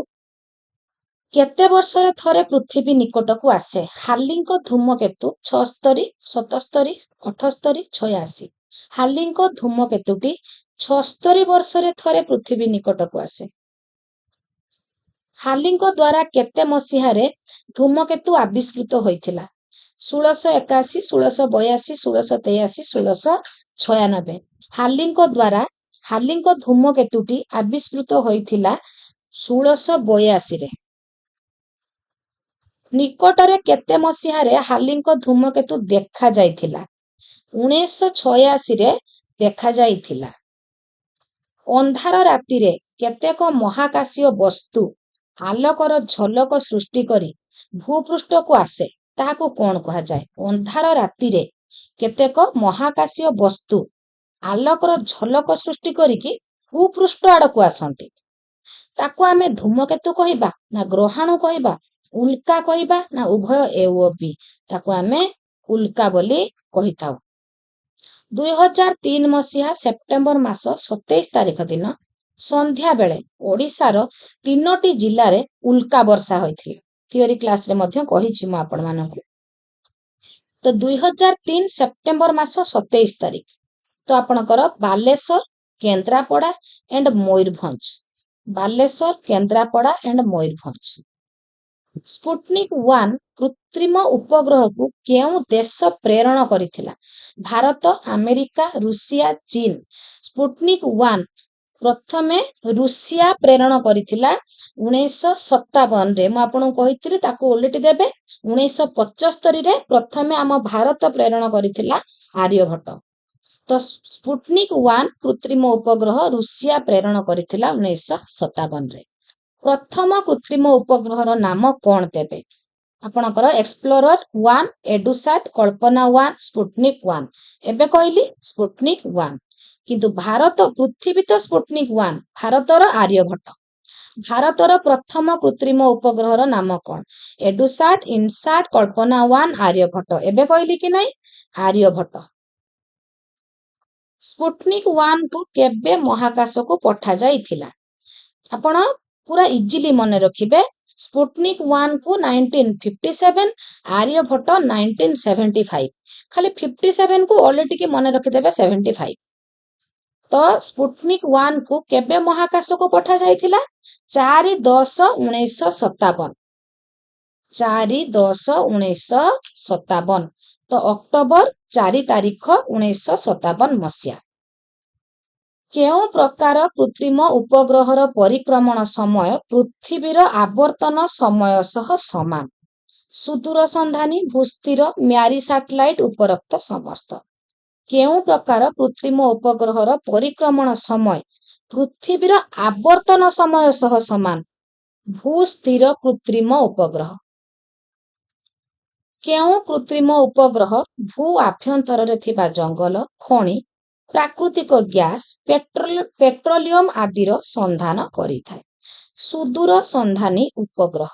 କେତେ ବର୍ଷରେ ଥରେ ପୃଥିବୀ ନିକଟକୁ ଆସେ? ହାର୍ଲିଙ୍କ ଧୂମକେତୁ 76, 77, 78, 86। ହାର୍ଲିଙ୍କ ଧୂମକେତୁଟି 76 ବର୍ଷରେ ଥରେ ପୃଥିବୀ ନିକଟକୁ ଆସେ। ହାର୍ଲିଙ୍କ ଦ୍ୱାରା କେତେ ମସିହାରେ ଧୂମକେତୁ ଆବିଷ୍କୃତ ହୋଇଥିଲା? 1681, 1682, 1683, 1696। ହାର୍ଲିଙ୍କ ଧୂମକେତୁଟି ଆବିଷ୍କୃତ ହୋଇଥିଲା 1682ରେ। ନିକଟରେ କେତେ ମସିହାରେ ହାର୍ଲିଙ୍କ ଧୂମକେତୁ ଦେଖାଯାଇଥିଲା? 1986ରେ ଦେଖାଯାଇଥିଲା। ଅନ୍ଧାର ରାତିରେ କେତେକ ମହାକାଶୀୟ ବସ୍ତୁ ଆଲୋକର ଝଲକ ସୃଷ୍ଟି କରି ଭୂପୃଷ୍ଠକୁ ଆସେ, ତାହାକୁ କଣ କୁହାଯାଏ? ଅନ୍ଧାର ରାତିରେ କେତେକ ମହାକାଶୀୟ ବସ୍ତୁ ଆଲୋକର ଝଲକ ସୃଷ୍ଟି କରିକି ଭୂପୃଷ୍ଠ ଆଡକୁ ଆସନ୍ତି, ତାକୁ ଆମେ ଧୂମକେତୁ କହିବା ନା ଗ୍ରହାଣୁ କହିବା, ଉଲ୍କା କହିବା ନା ଉଭୟ ଏ ଓ ବି? ତାକୁ ଆମେ ଉଲ୍କା ବୋଲି କହିଥାଉ। 2003 ମସିହା ସେପ୍ଟେମ୍ବର ମାସ 27 ତାରିଖ ଦିନ ସନ୍ଧ୍ୟା ବେଳେ ଓଡ଼ିଶାର 3ଟି ଜିଲ୍ଲାରେ ଉଲ୍କା ବର୍ଷା ହୋଇଥିଲା। ଥିଓରି କ୍ଲାସରେ ମଧ୍ୟ କହିଛି ମୁଁ ଆପଣମାନଙ୍କୁ। ତ 2003 ସେପ୍ଟେମ୍ବର ମାସ 27 ତାରିଖ ତ ଆପଣଙ୍କର Baleshwar, Kendrapada and Mayurbhanj. Baleshwar, Kendrapada and Mayurbhanj. Sputnik 1 କୃତ୍ରିମ ଉପଗ୍ରହକୁ କେଉଁ ଦେଶ ପ୍ରେରଣ କରିଥିଲା? ଭାରତ, ଆମେରିକା, ରୁଷିଆ, ଚୀନ। ସ୍ପୁଟନିକ୍ 1 ପ୍ରଥମେ ରୁଷିଆ ପ୍ରେରଣ କରିଥିଲା 1957ରେ। ମୁଁ ଆପଣଙ୍କୁ କହିଥିଲି ତାକୁ ଓଲଟି ଦେବେ। 1975ରେ ପ୍ରଥମେ ଆମ ଭାରତ ପ୍ରେରଣ କରିଥିଲା ଆର୍ଯ୍ୟଭଟ୍ଟ। ତ ସ୍ପୁଟନିକ୍ 1 କୃତ୍ରିମ ଉପଗ୍ରହ ରୁଷିଆ ପ୍ରେରଣ କରିଥିଲା 1957ରେ। ପ୍ରଥମ କୃତ୍ରିମ ଉପଗ୍ରହର ନାମ କଣ ଦେବେ? ଆପଣଙ୍କର ଏକ୍ସପ୍ଲୋରର 1, ଏଡୁସାଟ୍, କଳ୍ପନା 1, ସ୍ପୁଟନିକ୍ 1। ଏବେ କହିଲି ସ୍ପୁଟନିକ୍ 1, କିନ୍ତୁ ଭାରତ ପୃଥିବୀ ତ ସ୍ପୁଟନିକ୍ 1, ଭାରତର ଆର୍ଯ୍ୟଭଟ୍ଟ। ଭାରତର ପ୍ରଥମ କୃତ୍ରିମ ଉପଗ୍ରହର ନାମ କଣ? ଏଡୁସାଟ୍, ଇନସାଟ୍, କଳ୍ପନା 1, ଆର୍ଯ୍ୟଭଟ୍ଟ। ଏବେ କହିଲି କି ନାଇଁ? ଆର୍ଯ୍ୟଭଟ୍ଟ। ସ୍ପୁଟନିକ୍ 1 କୁ କେବେ ମହାକାଶକୁ ପଠାଯାଇଥିଲା? ଆପଣ ପୁରା ଇଜିଲି ମନେ ରଖିବେ। ସ୍ପୁଟନିକ୍ 1 କୁ 1957, ଆର୍ଯ୍ୟଭଟ୍ଟ 1975। ଖାଲି 57 କୁ ଓଲଟିକି ମନେ ରଖିଦେବେ 75। ତ ସ୍ପୁଟନିକ୍ 1 କୁ କେବେ ମହାକାଶକୁ ପଠାଯାଇଥିଲା? 4/10/1957। 4/10/1957। ତ ଅକ୍ଟୋବର 4 ତାରିଖ 1957 ମସିହା। କେଉଁ ପ୍ରକାର କୃତ୍ରିମ ଉପଗ୍ରହର ପରିକ୍ରମଣ ସମୟ ପୃଥିବୀର ଆବର୍ତ୍ତନ ସମୟ ସହ ସମାନ? ସୁଦୂର ସନ୍ଧାନୀ, ଭୂସ୍ଥିର, ମ୍ୟାରି ସାଟେଲାଇଟ୍, ଉପରୋକ୍ତ ସମସ୍ତ। କେଉଁ ପ୍ରକାର କୃତ୍ରିମ ଉପଗ୍ରହର ପରିକ୍ରମଣ ସମୟ ପୃଥିବୀର ଆବର୍ତ୍ତନ ସମୟ ସହ ସମାନ? ଭୂସ୍ଥିର କୃତ୍ରିମ ଉପଗ୍ରହ। କେଉଁ କୃତ୍ରିମ ଉପଗ୍ରହ ଭୂ ଆଭ୍ୟନ୍ତରରେ ଥିବା ଜଙ୍ଗଲ, ଖଣି, ପ୍ରାକୃତିକ ଗ୍ୟାସ୍, ପେଟ୍ରୋଲିୟମ ଆଦିର ସନ୍ଧାନ କରିଥାଏ? ସୁଦୂର ସନ୍ଧାନୀ ଉପଗ୍ରହ।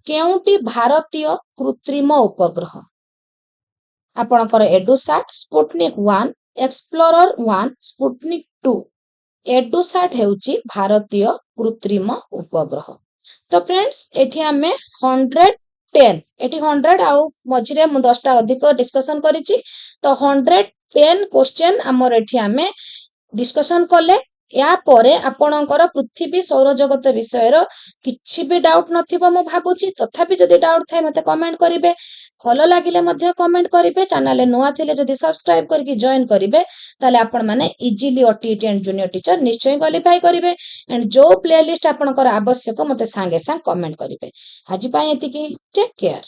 କେଉଁଟି ଭାରତୀୟ କୃତ୍ରିମ ଉପଗ୍ରହ? ଆପଣଙ୍କର EDUSAT, Sputnik 1, Explorer 1, Sputnik 2। EDUSAT ହେଉଛି ଭାରତୀୟ କୃତ୍ରିମ ଉପଗ୍ରହ। ତ ଫ୍ରେଣ୍ଡସ୍, ଏଠି ଆମେ 110, ଏଠି 100 ଆଉ ମଝିରେ ମୁଁ 10ଟା ଅଧିକ ଡିସ୍କସନ କରିଛି। ତ 110 କ୍ୱେଶ୍ଚନ ଆମର ଏଠି ଆମେ ଡିସ୍କସନ କଲେ। ୟା ପରେ ଆପଣଙ୍କର ପୃଥିବୀ ସୌରଜଗତ ବିଷୟର କିଛି ବି ଡାଉଟ୍ ନଥିବ ମୁଁ ଭାବୁଛି। ତଥାପି ଯଦି ଡାଉଟ୍ ଥାଏ ମତେ କମେଣ୍ଟ କରିବେ। ଭଲ ଲାଗିଲେ ମଧ୍ୟ କମେଣ୍ଟ କରିବେ। ଚ୍ୟାନେଲରେ ନୂଆ ଥିଲେ ଯଦି ସବସ୍କ୍ରାଇବ କରିକି ଜଏନ୍ କରିବେ, ତାହେଲେ ଆପଣମାନେ easily OTET and junior teacher ନିଶ୍ଚୟ କ୍ୱାଲିଫାଇ କରିବେ। ଏଣ୍ଡ ଯୋଉ ପ୍ଲେଲିଷ୍ଟ ଆପଣଙ୍କର ଆବଶ୍ୟକ ମତେ ସାଙ୍ଗେ ସାଙ୍ଗେ କମେଣ୍ଟ କରିବେ। ଆଜି ପାଇଁ ଏତିକି। Take care.